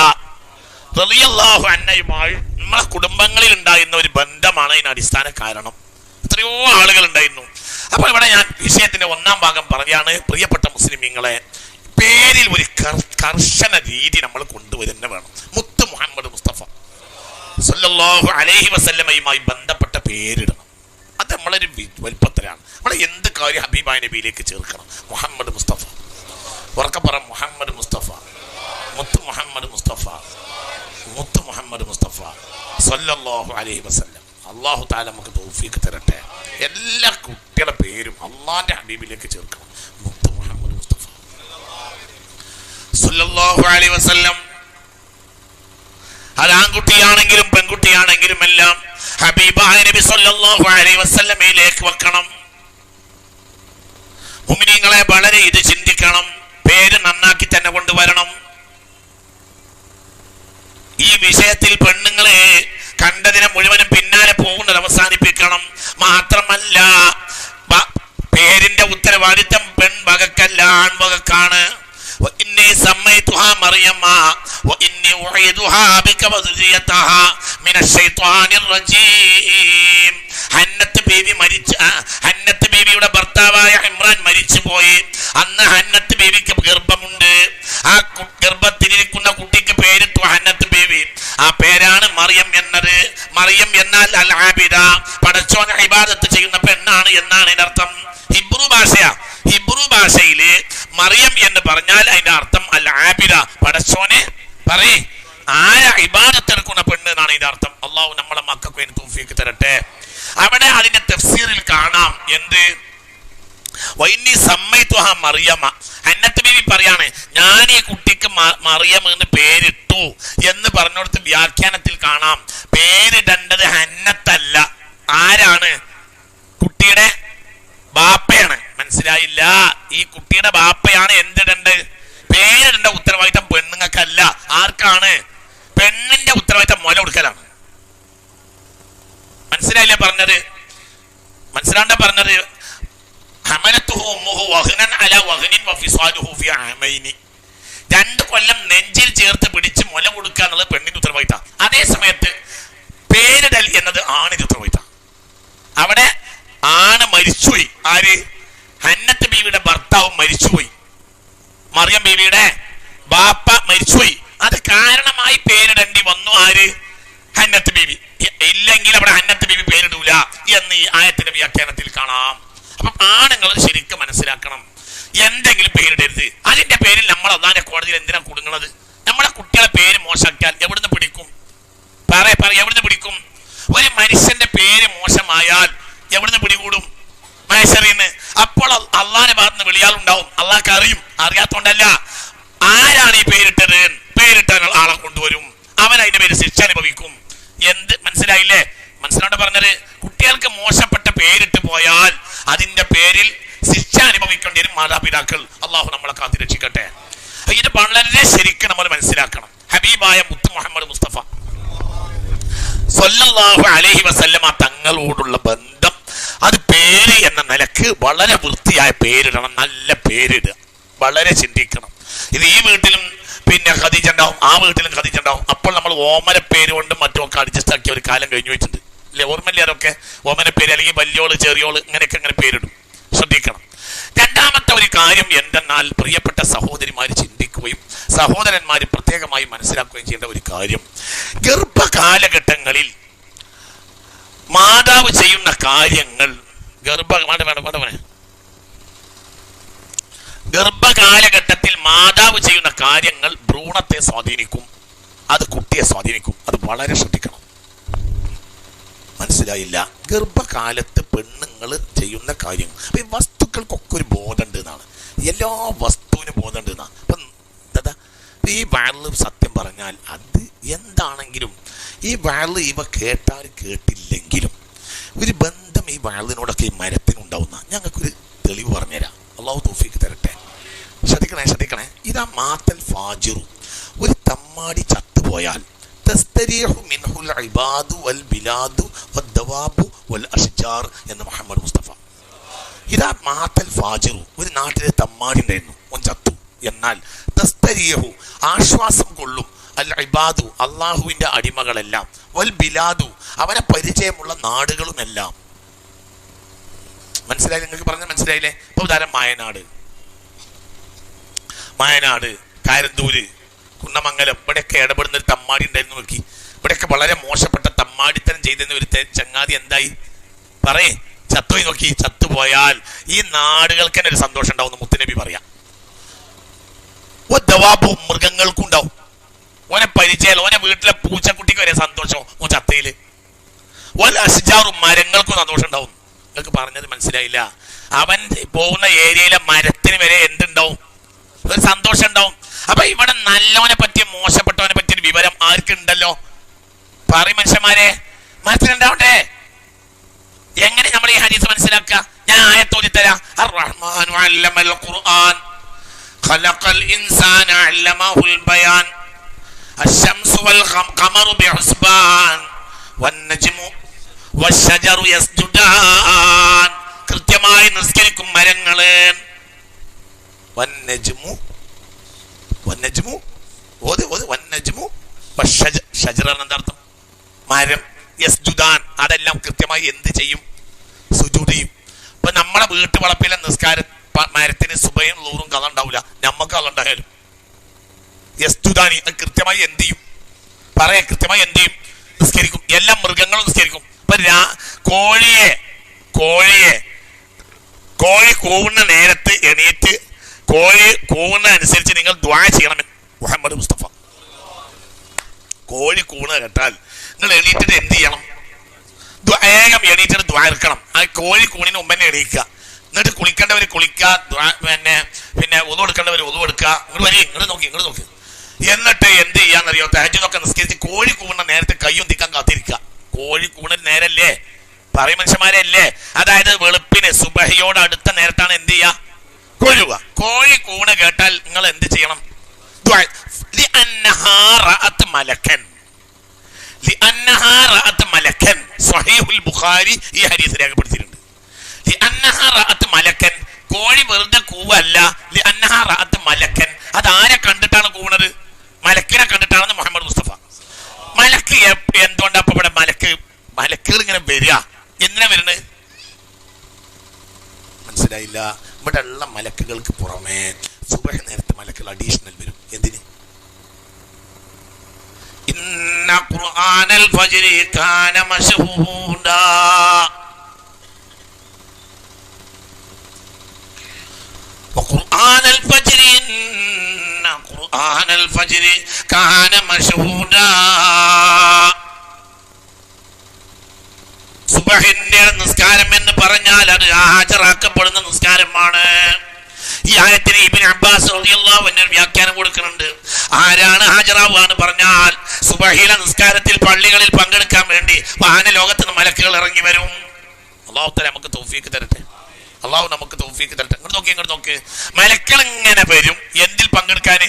റളിയല്ലാഹു അൻഹയുമായി നമ്മളെ കുടുംബങ്ങളിൽ ഉണ്ടായിരുന്ന ഒരു ബന്ധമാണ് ഇതിന് അടിസ്ഥാന കാരണം. എത്രയോ ആളുകൾ ഉണ്ടായിരുന്നു. അപ്പോൾ ഇവിടെ ഞാൻ വിഷയത്തിന്റെ ഒന്നാം ഭാഗം പറയുകയാണ്. പ്രിയപ്പെട്ട മുസ്ലിമീങ്ങളെ, പേരിൽ ഒരു കർശന രീതി നമ്മൾ കൊണ്ടുവരുന്ന വേണം. മുത്ത് മുഹമ്മദ് മുസ്തഫ സല്ലല്ലാഹു അലൈഹി വസല്ലമയുമായി ബന്ധപ്പെട്ട പേരിടണം. അത് നമ്മളൊരു വലുപ്പത്തിലാണ്. നമ്മളെ എന്ത് കാര്യം ഹബീബായ നബിയിലേക്ക് ചേർക്കണം. മുഹമ്മദ് മുസ്തഫ. ഉറക്കെ പറ, മുഹമ്മദ് മുസ്തഫ. മുത്ത് മുഹമ്മദ് മുസ്തഫ, മുത്ത് മുഹമ്മദ് മുസ്തഫ സല്ലല്ലാഹു അലൈഹി വസല്ലം. അല്ലാഹു തആല നമുക്ക് തൗഫീഖ് തരട്ടെ. എല്ലാ കുട്ടികളുടെ പേരും അല്ലാഹുവിന്റെ ഹബീബിലേക്ക് ചേർക്കണം. മുത്ത് മുഹമ്മദ് മുസ്തഫ സല്ലല്ലാഹു അലൈഹി വസല്ലം. അത് ആൺകുട്ടിയാണെങ്കിലും പെൺകുട്ടിയാണെങ്കിലും എല്ലാം ഹബീബായ നബി സല്ലല്ലാഹു അലൈഹി വസല്ലമയിലേക്ക് വെക്കണം. മുഅ്മിനീങ്ങളെ വളരെ ഇത് ചിന്തിക്കണം. പേര് നന്നാക്കി തന്നെ കൊണ്ടുവരണം. ഈ വിഷയത്തിൽ പെണ്ണുങ്ങളെ കണ്ടതിനെ മുഴുവനും പിന്നാലെ പോകുന്നത് അവസാനിപ്പിക്കണം. മാത്രമല്ല, പേരിന്റെ ഉത്തരവാദിത്തം പെൺവകക്കല്ല, ആൺവകക്കാണ്. وإني سميتها مريم وإني أعيذها بك وذريتها من الشيطان الرجيم. ഹന്നത്ത് ബീവിയുടെ ഭർത്താവായ ഇമ്രാൻ മരിച്ചുപോയി. അന്ന് ഹന്നത്ത് ബീവിക്ക് ഗർഭമുണ്ട്. ആ ഗർഭത്തിലിരിക്കുന്ന കുട്ടിക്ക് പേരിട്ടു ഹന്നത്ത് ബീവി. ആ പേരാണ് മറിയം എന്നത്. മറിയം എന്നാൽ അൽ ആബിദ, പടച്ചോനെ ഇബാദത്ത് ചെയ്യുന്ന പെണ്ണാണ് എന്നാണ് ഇതിനർത്ഥം. ഹിബ്രു ഭാഷയില് മറിയം എന്ന് പറഞ്ഞാൽ അതിന്റെ അർത്ഥം അൽ ആബിദ, പടച്ചോനെ പറയേ ആരാ ഇബാദത്ത് എടുക്കുന്ന പെണ്ണ് എന്നാണ് ഇതിന്റെ അർത്ഥം. അള്ളാഹു നമ്മളെ മക്കൾക്ക് വേണ്ടി തൗഫീഖ് തരട്ടെ. അവിടെ അതിന്റെ തഫ്സീറിൽ കാണാം എന്ത്? വൈന്നി സമ്മൈതുഹ മറിയമ. ഹന്നത്ത് ബീവി പറയാണ്, ഞാൻ ഈ കുട്ടിക്ക് മറിയം എന്ന് പേരിട്ടു എന്ന് പറഞ്ഞോടത്ത് വ്യാഖ്യാനത്തിൽ കാണാം പേരിടേണ്ടത് ഹന്നത്തല്ല. ആരാണ്? കുട്ടിയുടെ ബാപ്പയാണ്. മനസ്സിലായില്ല? ഈ കുട്ടിയുടെ ബാപ്പയാണ് എന്തിടേണ്ടത്? പേരിടേണ്ട ഉത്തരവാദിത്തം പെണ്ണുങ്ങൾക്കല്ല. ആർക്കാണ്? പെണ്ണിന്റെ ഉത്തരവാദിത്തം മുല കൊടുക്കലാണ്. മനസ്സിലായില്ലേ പറഞ്ഞത്? മനസ്സിലാണ്ട പറഞ്ഞത്? രണ്ടു കൊല്ലം നെഞ്ചിൽ ചേർത്ത് പിടിച്ച് മുല കൊടുക്കുക എന്നുള്ളത് പെണ്ണിന്റെ ഉത്തരവാദിത്തം. അതേ സമയത്ത് പേരിടൽ എന്നത് ആണിന്റെ ഉത്തരവാദിത്തം. അവിടെ ആണ് മരിച്ചുപോയി. ആര്? ഹന്നത്ത് ബീവിയുടെ ഭർത്താവ് മരിച്ചുപോയി. മറിയം ബീവിയുടെ ബാപ്പ മരിച്ചുപോയി. അത് കാരണമായി പേരിടേണ്ടി വന്നു. ആര്? ഹന്നത്ത് ബീവി. ഇല്ലെങ്കിൽ അവിടെ ഹന്നത്ത് ബീവി പേരിടൂല എന്ന് ഈ ആയത്തിന്റെ വ്യാഖ്യാനത്തിൽ കാണാം. അപ്പൊ ആണുങ്ങൾ ശരിക്കും മനസ്സിലാക്കണം, എന്തെങ്കിലും പേരിടരുത്. അതിന്റെ പേരിൽ നമ്മൾ അള്ളാന്റെ കോടതിയിൽ എന്തിനാ കുടുങ്ങുന്നത്? നമ്മളെ കുട്ടികളെ പേര് മോശമാക്കിയാൽ എവിടുന്ന് പിടിക്കും? എവിടുന്ന് പിടിക്കും? ഒരു മനുഷ്യന്റെ പേര് മോശമായാൽ എവിടുന്ന് പിടികൂടും? മഹ്ശറിന്ന്. അപ്പോൾ അള്ളാന്റെ ഭാഗത്ത് വിളിയാളുണ്ടാവും. അള്ളാഹ്ക്ക് അറിയും. അറിയാത്തോണ്ടല്ല. ആരാണ് ഈ പേരിട്ടത്? പേരിട്ട ആളെ കൊണ്ടുവരും. അവൻ അതിന്റെ പേര് ശിക്ഷ അനുഭവിക്കും. എന്ത് മനസ്സിലായില്ലേ? മനസ്സിലോട്ട് പറഞ്ഞത്, കുട്ടികൾക്ക് മോശപ്പെട്ട പേരിട്ട് പോയാൽ അതിന്റെ പേരിൽ ശിക്ഷ അനുഭവിക്കേണ്ടി വരും മാതാപിതാക്കൾ. അള്ളാഹു നമ്മളെ കാത്തി രക്ഷിക്കട്ടെ. ഇത് വളരെ ശരിക്കും നമ്മൾ മനസ്സിലാക്കണം. ഹബീബായ മുത്ത് മുഹമ്മദ് മുസ്തഫ സ്വല്ലല്ലാഹു അലൈഹി വസല്ലമ തങ്ങളോടുള്ള ബന്ധം, അത് പേര് എന്ന നിലക്ക് വളരെ വൃത്തിയായ പേരിടണം, നല്ല പേരിടുക, വളരെ ചിന്തിക്കണം. ഇത് ഈ വീട്ടിലും പിന്നെ ഖദീജ ഉണ്ടാവും, ആ വീട്ടിലും ഖദീജ ഉണ്ടാവും. അപ്പോൾ നമ്മൾ ഓമന പേര് കൊണ്ട് മറ്റുമൊക്കെ അഡ്ജസ്റ്റ് ആക്കിയ ഒരു കാലം കഴിഞ്ഞു വെച്ചിട്ടുണ്ട് അല്ലെ? ഓർമ്മയില്ലാരൊക്കെ ഓമന പേര് അല്ലെങ്കിൽ വലിയോള് ചെറിയോള് ഇങ്ങനെയൊക്കെ അങ്ങനെ പേരിടും, ശ്രദ്ധിക്കണം. രണ്ടാമത്തെ ഒരു കാര്യം എന്തെന്നാൽ, പ്രിയപ്പെട്ട സഹോദരിമാർ ചിന്തിക്കുകയും സഹോദരന്മാർ പ്രത്യേകമായി മനസ്സിലാക്കുകയും ചെയ്യേണ്ട ഒരു കാര്യം, ഗർഭകാലഘട്ടങ്ങളിൽ മാതാവ് ചെയ്യുന്ന കാര്യങ്ങൾ, ഗർഭകാലഘട്ടത്തിൽ മാതാവ് ചെയ്യുന്ന കാര്യങ്ങൾ ഭ്രൂണത്തെ സ്വാധീനിക്കും, അത് കുട്ടിയെ സ്വാധീനിക്കും. അത് വളരെ ശ്രദ്ധിക്കണം. മനസ്സിലായില്ല? ഗർഭകാലത്ത് പെണ്ണുങ്ങൾ ചെയ്യുന്ന കാര്യങ്ങൾ, അപ്പൊ ഈ വസ്തുക്കൾക്കൊക്കെ ഒരു ബോധമുണ്ട് എന്നാണ്, എല്ലാ വസ്തുവിനും ബോധമുണ്ട് എന്നാണ്. അപ്പം എന്താ ഈ വയറിൽ സത്യം പറഞ്ഞാൽ അത് എന്താണെങ്കിലും ഈ വയറിൽ ഇവ കേട്ടാലും കേട്ടില്ലെങ്കിലും ഒരു ബന്ധം ഈ വയറിനോടൊക്കെ ഈ മരത്തിനുണ്ടാവുന്ന ഞങ്ങൾക്കൊരു തെളിവ് പറഞ്ഞുതരാം. അള്ളാഹു തൗഫീഖ് തരട്ടെ. ശ്രദ്ധിക്കണേ. ഇതാ മാത്തൽ ഫാജിറു, ഒരു തമ്മാടി ചത്തുപോയാൽ എന്ന് മുഹമ്മദ് മുസ്തഫ. ഇതാ മാത്തൽ ഫാജിറു, ഒരു നാട്ടിലെ തമ്മാടി ഉണ്ടായിരുന്നു, ഓൻ ചത്തു. എന്നാൽ തസ്തരിയഹു, ആശ്വാസം കൊള്ളും, അൽ ഇബാദു, അള്ളാഹുവിന്റെ അടിമകളെല്ലാം, വൽ ബിലാദു, അവനെ പരിചയമുള്ള നാടുകളുമെല്ലാം. മനസ്സിലായി? നിങ്ങൾക്ക് പറഞ്ഞ മനസ്സിലായില്ലേ? ഇപ്പൊ ഉദാഹരണം മായനാട്, കാരന്തൂര്, കുന്നമംഗലം, ഇവിടെയൊക്കെ ഇടപെടുന്ന ഒരു തമ്മാടി ഉണ്ടായിരുന്നു. നോക്കി, ഇവിടെയൊക്കെ വളരെ മോശപ്പെട്ട തമ്മാടിത്തരം ചെയ്തെന്ന് ഒരു ചങ്ങാതി എന്തായി പറയേ, ചത്തുപോയി. നോക്കി, ചത്തുപോയാൽ ഈ നാടുകൾക്ക് തന്നെ ഒരു സന്തോഷം ഉണ്ടാവും, മുത്തുനബി പറയാം. ദവാബും മൃഗങ്ങൾക്കും ഉണ്ടാവും. ഓനെ പരിചയം, ഓനെ വീട്ടിലെ പൂച്ചക്കുട്ടിക്ക് വരെ സന്തോഷം ഓ ചത്തയില്. ഓൻ അസ്ജാറും, മരങ്ങൾക്കും സന്തോഷം ഉണ്ടാവും. നിങ്ങൾക്ക് പറഞ്ഞത് മനസ്സിലായില്ല? അവൻ പോകുന്ന ഏരിയയിലെ മരത്തിന് വരെ എന്തുണ്ടാവും? ഒരു സന്തോഷം ഉണ്ടാവും. അപ്പൊ ഇവിടെ നല്ലവനെ പറ്റിയ മോശപ്പെട്ടവനെ പറ്റിയൊരു വിവരം ആർക്കുണ്ടല്ലോ? പറയും മനുഷ്യന്മാരെ, മനസ്സിലുണ്ടാവട്ടെ. എങ്ങനെ നമ്മൾ ഈ ഹദീസ് മനസ്സിലാക്കുക? ഞാൻ ആയത്തോതി തരാം. അർ-റഹ്മാനു അല്ലമൽ ഖുർആൻ ഖലഖൽ ഇൻസാന അല്ലമഹുൽ ബയാൻ അശംസു വൽ ഖമറു ബിഹുസ്ബാൻ വന്നജ്മു വശജറു യസ്ജുദാൻ. കൃത്യമായി നിസ്കരിക്കും മരങ്ങള്. വന്നജ്മു എന്താർത്ഥം? മരം. യസ്ജുദാൻ, അതെല്ലാം കൃത്യമായി എന്ത് ചെയ്യും? സുജൂദ് ചെയ്യും. ഇപ്പൊ നമ്മളെ വീട്ടു വളപ്പിലെ നിസ്കാര മരത്തിന് സുബയും ലൂറും കഥ ഉണ്ടാവില്ല, നമ്മക്ക് കഥ ഉണ്ടായാലും യസ്ജുദാനി കൃത്യമായി എന്ത് ചെയ്യും? കൃത്യമായി എന്ത് ചെയ്യും? നിസ്കരിക്കും. എല്ലാ മൃഗങ്ങളും നിസ്കരിക്കും. ഇപ്പൊ കോഴി കൂവുന്ന നേരത്ത് എണീറ്റ് കോഴി കൂവുന്ന അനുസരിച്ച് നിങ്ങൾ ദുആ ചെയ്യണമെന്ന് മുഹമ്മദ് മുസ്തഫ. കോഴി കൂണ കേട്ടാൽ നിങ്ങൾ എണീറ്റിട്ട് എന്ത് ചെയ്യണം? വേഗം എണീറ്റിട്ട് ദുആ എടുക്കണം. ആ കോഴി കൂണിന് മുമ്പ് തന്നെ എണീക്കുക. എന്നിട്ട് കുളിക്കേണ്ടവർ കുളിക്കുക, പിന്നെ ഒതു എടുക്കേണ്ടവർ ഒതു എടുക്കുക. ഇങ്ങോട്ട് നോക്കി. എന്നിട്ട് എന്ത് ചെയ്യാന്നറിയോ? തഹജ്ജുദൊക്കെ നിസ്കരിച്ച് കോഴി കൂണ നേരത്തെ കയ്യും തിക്കാൻ കാത്തിരിക്കുക. കോഴി കൂണിന് നേരല്ലേ? പറയും മനുഷ്യന്മാരല്ലേ? അതായത് വെളുപ്പിന് സുബഹിയോട് അടുത്ത നേരത്താണ് എന്ത് ചെയ്യുക? കൊഴുക. കോഴി കൂണ കേട്ടാൽ നിങ്ങൾ എന്ത് ചെയ്യണം? ബുഖാരി ഈ ഹദീസ് രേഖപ്പെടുത്തിയിട്ടുണ്ട്. കോഴി വെറുതെ കൂവല്ല, മലക്കൻ. അത് ആരെ കണ്ടിട്ടാണ് കൂവണത്? മലക്കിനെ കണ്ടിട്ടാണെന്ന് മുഹമ്മദ് മുസ്തഫ. മലക്ക് എന്തുകൊണ്ടാ ഇപ്പൊ ഇവിടെ മലക്കുകൾ ഇങ്ങനെ വരിക? എന്തിനാ വരുന്നത്? മനസ്സിലായില്ല? ഇവിടെ ഉള്ള മലക്കുകൾക്ക് പുറമെ സുബഹ നേരത്തെ മലക്കുകൾ അഡീഷണൽ വരും. എന്തിന്? ഇന്ന ഖുർആനൽ ഫജ്രി കാന മശ്ഹൂദാ. വഖുർആനൽ ഫജ്രി ഇന്ന ഖുർആനൽ ഫജ്രി കാന മശ്ഹൂദാ. സുബഹിന്റെ നിസ്കാരം എന്ന് പറഞ്ഞാൽ അത് ഹാജരാക്കപ്പെടുന്ന നിസ്കാരമാണ്. ഈ ആയത്തിന് ഇബ്നു അബ്ബാസ് റളിയല്ലാഹു അൻഹു വ്യാഖ്യാനം കൊടുക്കുന്നുണ്ട്. ആരാണ് ഹാജരാവുക എന്ന് പറഞ്ഞാൽ സുബഹിയിലെ നിസ്കാരത്തിൽ പള്ളികളിൽ പങ്കെടുക്കാൻ വേണ്ടി വാഹന ലോകത്ത് നിന്ന് മലക്കുകൾ ഇറങ്ങി വരും. അല്ലാഹു തആല നമുക്ക് തൗഫീഖ് തരട്ടെ. ഇങ്ങോട്ട് നോക്ക്. മലക്കുകൾ ഇങ്ങനെ വരും. എന്തിൽ പങ്കെടുക്കാൻ?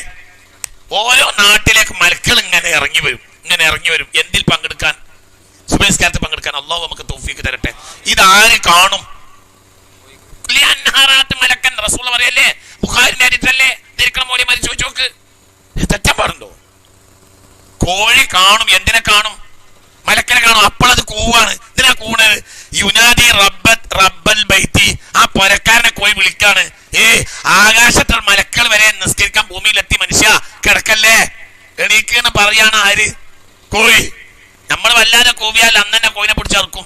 ഓരോ നാട്ടിലേക്ക് മലക്കുകൾ ഇങ്ങനെ ഇറങ്ങി വരും. എന്തിൽ പങ്കെടുക്കാൻ? സുബഹി നിസ്കാരത്തിൽ പങ്കെടുക്കാൻ അല്ലാഹു നമുക്ക് തൗഫീഖ് തരട്ടെ. ഇതാര് കാണും? മലക്കൻ റസൂൽ പറയല്ലേ, ബുഖാരിന്റെ ഹദീസല്ലേ, ദിക്ർ മൗലിമാരി ചോദിച്ചു നോക്ക്. തെറ്റാൻ പാടുണ്ടോ? കോഴി കാണും. എന്തിനെ കാണും? മലക്കനെ കാണും. അപ്പോഴത് കൂവാണ്. ഇതിനാ കൂണത്? യുനാദി റബ്ബൽ ബൈത്തി, ആ പൊരക്കാരനെ കോഴി വിളിക്കാണ്. ആകാശത്തിൽ മലക്കൾ വരെ നിസ്കരിക്കാൻ ഭൂമിയിലെത്തി, മനുഷ്യ കിടക്കല്ലേ എണീക്കെന്ന് പറയാണ് ആര്? കോഴി. നമ്മൾ വല്ലാതെ കൂവിയാൽ അന്ന് തന്നെ കോഴിനെ പിടിച്ചറക്കും.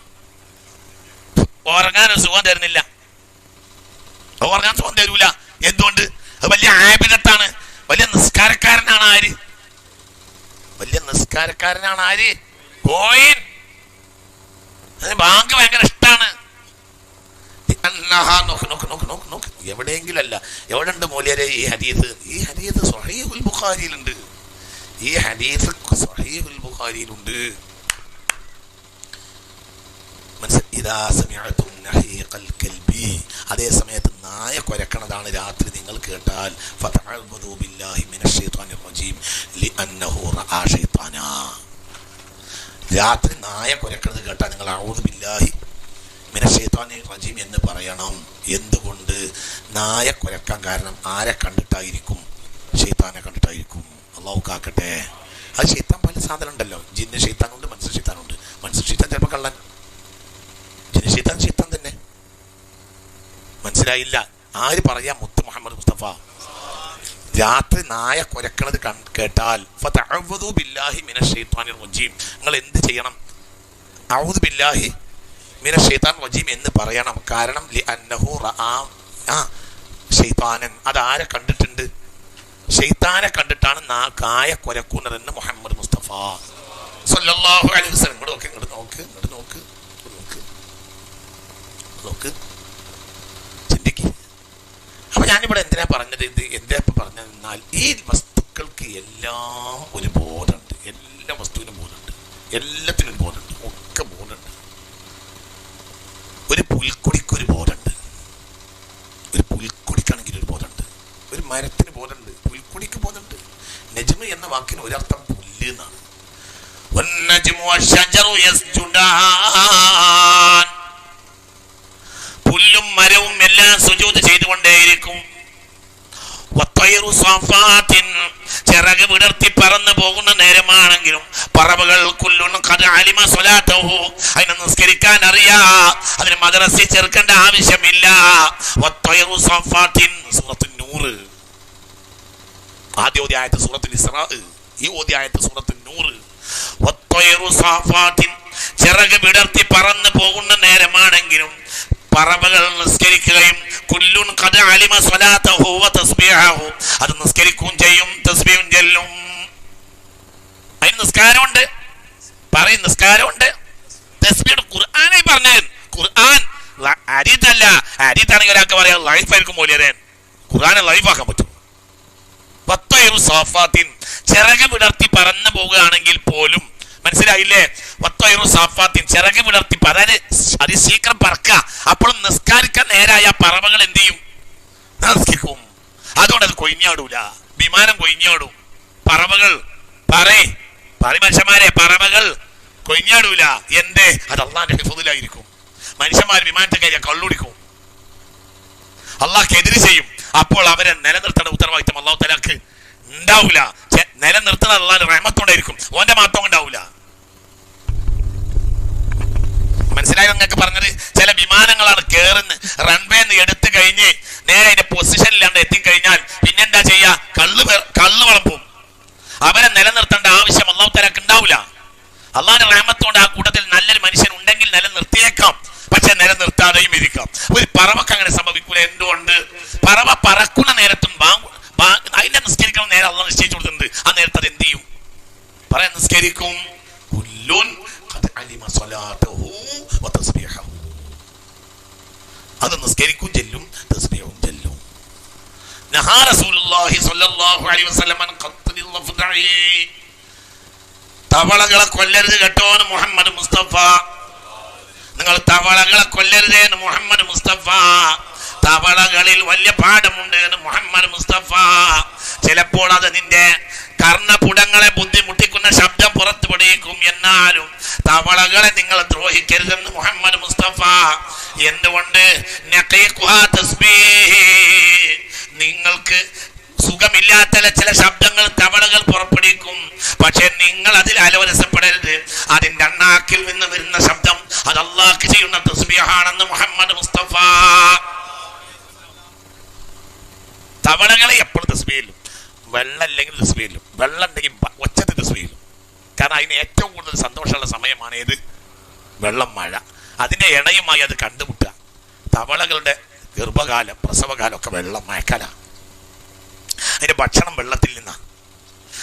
ഉറങ്ങാൻ സുഖം തരുന്നില്ല, ഉറങ്ങാൻ സുഖം തരൂല. എന്തുകൊണ്ട്? അത് വലിയ ആബിദത്താണ്, വലിയ നിസ്കാരക്കാരനാണ്. ആര്? വലിയ നിസ്കാരക്കാരനാണ് ആര്? കോയിൻ. ബാങ്ക് ഭയങ്കര ഇഷ്ടാണ്. എവിടെയെങ്കിലും അല്ല, എവിടെ ഉണ്ട് മൂല്യരെ ഈ ഹദീസ്? ഈ ഹദീസ് സ്വഹീഹുൽ ബുഖാരിയിലുണ്ട്. ഈ ഹദീസ് സ്വഹീഹുൽ ബുഖാരിയിലുണ്ട്. അതേ സമയത്ത് നായ കുരക്കണതാണ് രാത്രി നിങ്ങൾ കേട്ടാൽ രാത്രി നായ കുരക്കണത് കേട്ടാൽ നിങ്ങൾ അഊദു ബില്ലാഹി മിനശ് ശൈത്വാനിർ റജീം എന്ന് പറയണം. എന്തുകൊണ്ട്? നായ കുരക്കാൻ കാരണം ആരെ കണ്ടിട്ടായിരിക്കും? ശൈത്താനെ കണ്ടിട്ടായിരിക്കും. അല്ലാഹു കാക്കട്ടെ. അത് ശൈത്താൻ പല സാധനം ഉണ്ടല്ലോ. ജിന്ന് ശൈത്താനുണ്ട്, മനുഷ്യ ശൈത്താനുണ്ട്. മനുഷ്യ ശൈത്താൻ ചിലപ്പോൾ കള്ളൻ, ജിന്ന് ശൈത്താൻ ശൈത്താൻ തന്നെ. മനസ്സിലായില്ല? ആര് പറയാ? മുത്ത് മുഹമ്മദ് മുസ്തഫ. രാത്രി നായ കുരക്കണത് കേട്ടാൽ ഫതഅവ്വദു ബില്ലാഹി മിനശ് ശൈത്വാനിർ റജീം, നിങ്ങൾ എന്ത് ചെയ്യണം? അഊദു ബില്ലാഹി മിനശ് ശൈത്വാനിർ റജീം എന്ന് പറയണം. കാരണം ലിഅന്നഹു റആ ശൈത്താനൻ. അതാരെ കണ്ടിട്ടുണ്ട്? ശൈത്താനെ കണ്ടിട്ടാണ് കായ കുരക്കുന്നതെന്ന് മുഹമ്മദ് മുസ്തഫ സല്ലല്ലാഹു അലൈഹി വസല്ലം. ഇങ്ങോട്ട് നോക്ക്, ചിന്തിക്ക്. അപ്പൊ ഞാനിവിടെ എന്തിനാ പറഞ്ഞത്? ഇത് എന്താ പറഞ്ഞതെന്നാൽ, ഈ വസ്തുക്കൾക്ക് എല്ലാം ഒരു ബോധമുണ്ട്. എല്ലാ വസ്തുവിനും ബോധമുണ്ട്, എല്ലാത്തിനും ബോധമുണ്ട്, ഒക്കെ ബോധമുണ്ട്. ഒരു പുൽക്കൊടിക്കൊരു ബോധമുണ്ട്. ഒരു പുൽക്കൊടിക്കാണെങ്കിൽ ഒരു ബോധമുണ്ട്. ഒരു മരത്തിന് ബോധമുണ്ട്, പുൽക്കൊടിക്ക് ബോധമുണ്ട്. നജ്മ് എന്ന വാക്കിന് ഒരർത്ഥം പുല്ല് എന്നാണ്. പുല്ലും മരവും എല്ലാം സുജൂദ് ചെയ്തുകൊണ്ടേയിരിക്കും. ചിറക് വിടർത്തി പറന്നു പോകുന്ന നേരമാണെങ്കിലും പറവകൾ അതിനെ നിസ്കരിക്കാൻ അറിയാ, അതിന് മദ്രസയിൽ ചേർക്കേണ്ട ആവശ്യമില്ല. സൂറത്തുൻ നൂർ, ആദ്യ ഓതിയായത്ത് സൂറത്തുൽ ഇസ്റാ, ഈ ഓതിയായത്ത് സൂറത്തുൻ നൂർ. ചിറക് വിടർത്തി പറന്നു പോകുന്ന നേരമാണെങ്കിലും പറവകൾ നിസ്കരിക്കുകയും കുല്ലുൻ ഖദ അലിമ സ്വലാതഹു വ തസ്ബീഹഹു, അത് നിസ്കരിക്കുകയും ചെയ്യും, തസ്ബീഹും ചൊല്ലും. അതിന് നിസ്കാരമുണ്ട്, പറയും നിസ്കാരമുണ്ട്, തസ്ബീഹ്. ഖുർആനായി പറഞ്ഞത്. ഖുർആൻ ഹദീസല്ല. ഹദീസാണെങ്കിൽ ഒരാൾക്ക് പറയാം ലൈഫായിരിക്കും മൂല്യരൻ. ഖുർആനെ ലൈഫാക്കാൻ പറ്റും. ചിറക് വിടർത്തി പറന്നു പോവുകയാണെങ്കിൽ പോലും, മനസ്സിലായില്ലേ? ചിറക് വിടർത്തി അതിശീഘ്രം പറക്ക. അപ്പോഴും നിസ്കാരിക്കാൻ നേരായ പറവകൾ എന്ത് ചെയ്യും? നിസ്കരിക്കും. അതുകൊണ്ട് അത് കൊയിഞ്ഞാടൂല. വിമാനം കൊയിഞ്ഞാടും. പറവകൾ മനുഷ്യന്മാരെ, പറവകൾ കൊയിഞ്ഞാടൂല. എന്തേ? അത് അള്ളാന്റെ ഹിഫ്ദിലായിരിക്കും. മനുഷ്യന്മാർ വിമാനത്തെ കയറിയ കള്ളുടിക്കും, അള്ളാഹ്ക്കെതിരെ ചെയ്യും. അപ്പോൾ അവരെ നിലനിർത്തേണ്ട ഉത്തരവാദിത്തം അള്ളാഹു തആലക്ക് ഉണ്ടാവൂല. നിലനിർത്തുന്നത് അള്ളാഹുവിന്റെ റഹ്മത്തുകൊണ്ടായിരിക്കും, ഓന്റെ മാത്രം ഉണ്ടാവൂല. മനസ്സിലായോ നിങ്ങൾക്ക് പറഞ്ഞത്? ചില വിമാനങ്ങളാണ് കേറുന്നത്, റൺവേന്ന് എടുത്തു കഴിഞ്ഞ് നേരെ അതിന്റെ പൊസിഷനിലാണ്ട് എത്തിക്കഴിഞ്ഞാൽ പിന്നെന്താ ചെയ്യാ? കള്ള് വളമ്പും. അവരെ നിലനിർത്തേണ്ട ആവശ്യം അള്ളാഹു തആലക്ക് ഉണ്ടാവില്ല. അള്ളാഹുവിന്റെ റഹ്മത്തുകൊണ്ട് ആ കൂട്ടത്തിൽ നല്ലൊരു മനുഷ്യൻ ഉണ്ടെങ്കിൽ നിലനിർത്തിയേക്കാം, പക്ഷെ നിലനിർത്താതെയും ഇരിക്കാം. ഒരു പറവക്ക് അങ്ങനെ സംഭവിക്കൂല. എന്തുകൊണ്ട്? പറവ പറക്കുന്ന നേരത്തും അതിന്റെ നിസ്കരിക്കണം നേരെ അള്ളാഹ് നിശ്ചയിച്ചു കൊടുത്തിട്ടുണ്ട്. ആ നേരത്തെ അത് എന്ത് ചെയ്യും? പറയാൻ നിസ്കരിക്കും. അത് നിസ്കരിക്കും, ചെല്ലും, തസ്ബീഹും ചെല്ലും. നഹാ റസൂലുള്ളാഹി സ്വല്ലല്ലാഹു അലൈഹി വസല്ലം അൻ ഖത്ലിൽ ലഫ്ദഇ, തവളകളെ കൊല്ലരുത് കേട്ടോ എന്ന് മുഹമ്മദ് മുസ്തഫ. നിങ്ങൾ തവളകളെ കൊല്ലരുത് എന്ന് മുഹമ്മദ് മുസ്തഫ. തവളകളിൽ വലിയ പാഠമുണ്ട് എന്ന് മുഹമ്മദ് മുസ്തഫ. ചിലപ്പോൾ അത് നിന്റെ കർണപുടങ്ങളെ ബുദ്ധിമുട്ടിക്കുന്ന ശബ്ദം പുറത്തു പിടിക്കും. എന്നാലും തവളകളെ നിങ്ങൾ ദ്രോഹിക്കരുതെന്ന് മുഹമ്മദ് മുസ്തഫ. എന്തുകൊണ്ട്? നിങ്ങൾക്ക് സുഖമില്ലാത്ത ചില ശബ്ദങ്ങൾ തവളകൾ പുറപ്പെടുവിക്കും, പക്ഷെ നിങ്ങൾ അതിൽ അലോരസപ്പെടരുത്. അതിന്റെ അണ്ണാക്കിൽ നിന്ന് വരുന്ന ശബ്ദം അത് അള്ളാഹ്ക്ക് ചെയ്യുന്ന തസ്ബീഹാണെന്ന് മുഹമ്മദ് മുസ്തഫ. തവളകളെ എപ്പോഴും തസ്ബീഹിലും, വെള്ളം അല്ലെങ്കിൽ തസ്ബീഹിലും, വെള്ളം ഉണ്ടെങ്കിൽ ഒച്ചത്തിൽ തസ്ബീഹിലും. കാരണം അതിന് ഏറ്റവും കൂടുതൽ സന്തോഷമുള്ള സമയമാണ് ഏത്? വെള്ളം, മഴ. അതിന്റെ ഇണയുമായി അത് കണ്ടുമുട്ടുക. തവളകളുടെ ഗർഭകാലം, പ്രസവകാലം ഒക്കെ വെള്ളം, മഴക്കാലമാണ്. അതിന്റെ ഭക്ഷണം വെള്ളത്തിൽ നിന്നാണ്.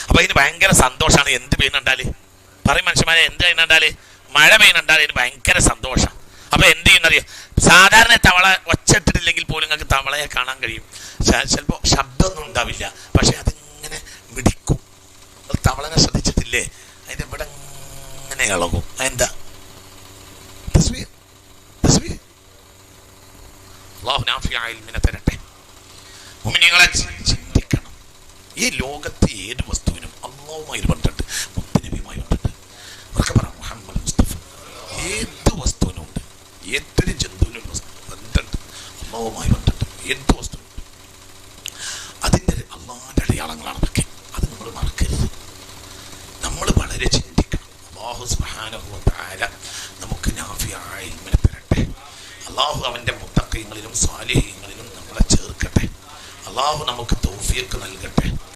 അപ്പൊ അതിന് ഭയങ്കര സന്തോഷമാണ്. എന്ത് പെയ്യുന്നുണ്ടാല് പറയും മനുഷ്യന്മാരെ, എന്ത് ചെയ്യുന്നുണ്ടാല്? മഴ പെയ്യുന്നുണ്ടാല് അതിന് ഭയങ്കര സന്തോഷം. അപ്പൊ എന്ത് ചെയ്യുന്നറിയോ? സാധാരണ തവള ഒച്ചട്ടിട്ടില്ലെങ്കിൽ പോലും നിങ്ങൾക്ക് തവളയെ കാണാൻ കഴിയും. ചിലപ്പോൾ ശബ്ദമൊന്നും ഉണ്ടാവില്ല, പക്ഷെ അതിങ്ങനെ മിടിക്കും. തവളനെ ശ്രദ്ധിച്ചിട്ടില്ലേ? അതിന്റെ ഇവിടെ ഇങ്ങനെ ഇളകും. അതെന്താ? തസ്ബീഹ്. തസ്ബീഹ്. അല്ലാഹു നാഫിഅ ഇൽമിനെ തരട്ടെ. മുഅ്മിനീങ്ങളെ ചിന്തിക്കണം. ഈ ലോകത്ത് ഏത് വസ്തുവിനും അല്ലാഹുമായി ബന്ധമുണ്ട്, മുത്തനബിയുമായി ബന്ധമുണ്ട്. അവർക്ക് പറയാം മുഹമ്മദ് മുസ്തഫ. ഏത് വസ്തുവിനുണ്ട്, ഏതൊരു ജന്തുവിനും ബന്ധമുണ്ട്, അല്ലാഹുമായി ബന്ധമുണ്ട്. ഏത് വസ്തുവിനും അതിൻ്റെ അല്ലാഹുവിൻ്റെ അടയാളങ്ങളാണ് അതൊക്കെ. അത് നമ്മൾ മറക്കരുത്. നമ്മൾ വളരെ ചിന്തിക്കണം. അല്ലാഹു സുബ്ഹാനഹു വ തആല നമുക്ക് നാഫിഅ ഇൽമിനെ തരട്ടെ. അല്ലാഹു അവൻ്റെ മുത്തഖീങ്ങളിലും സ്വാലിഹീങ്ങളിലും നമ്മളെ ചേർക്കട്ടെ. അല്ലാഹു നമുക്ക് തൗഫീഖ് നൽകട്ടെ.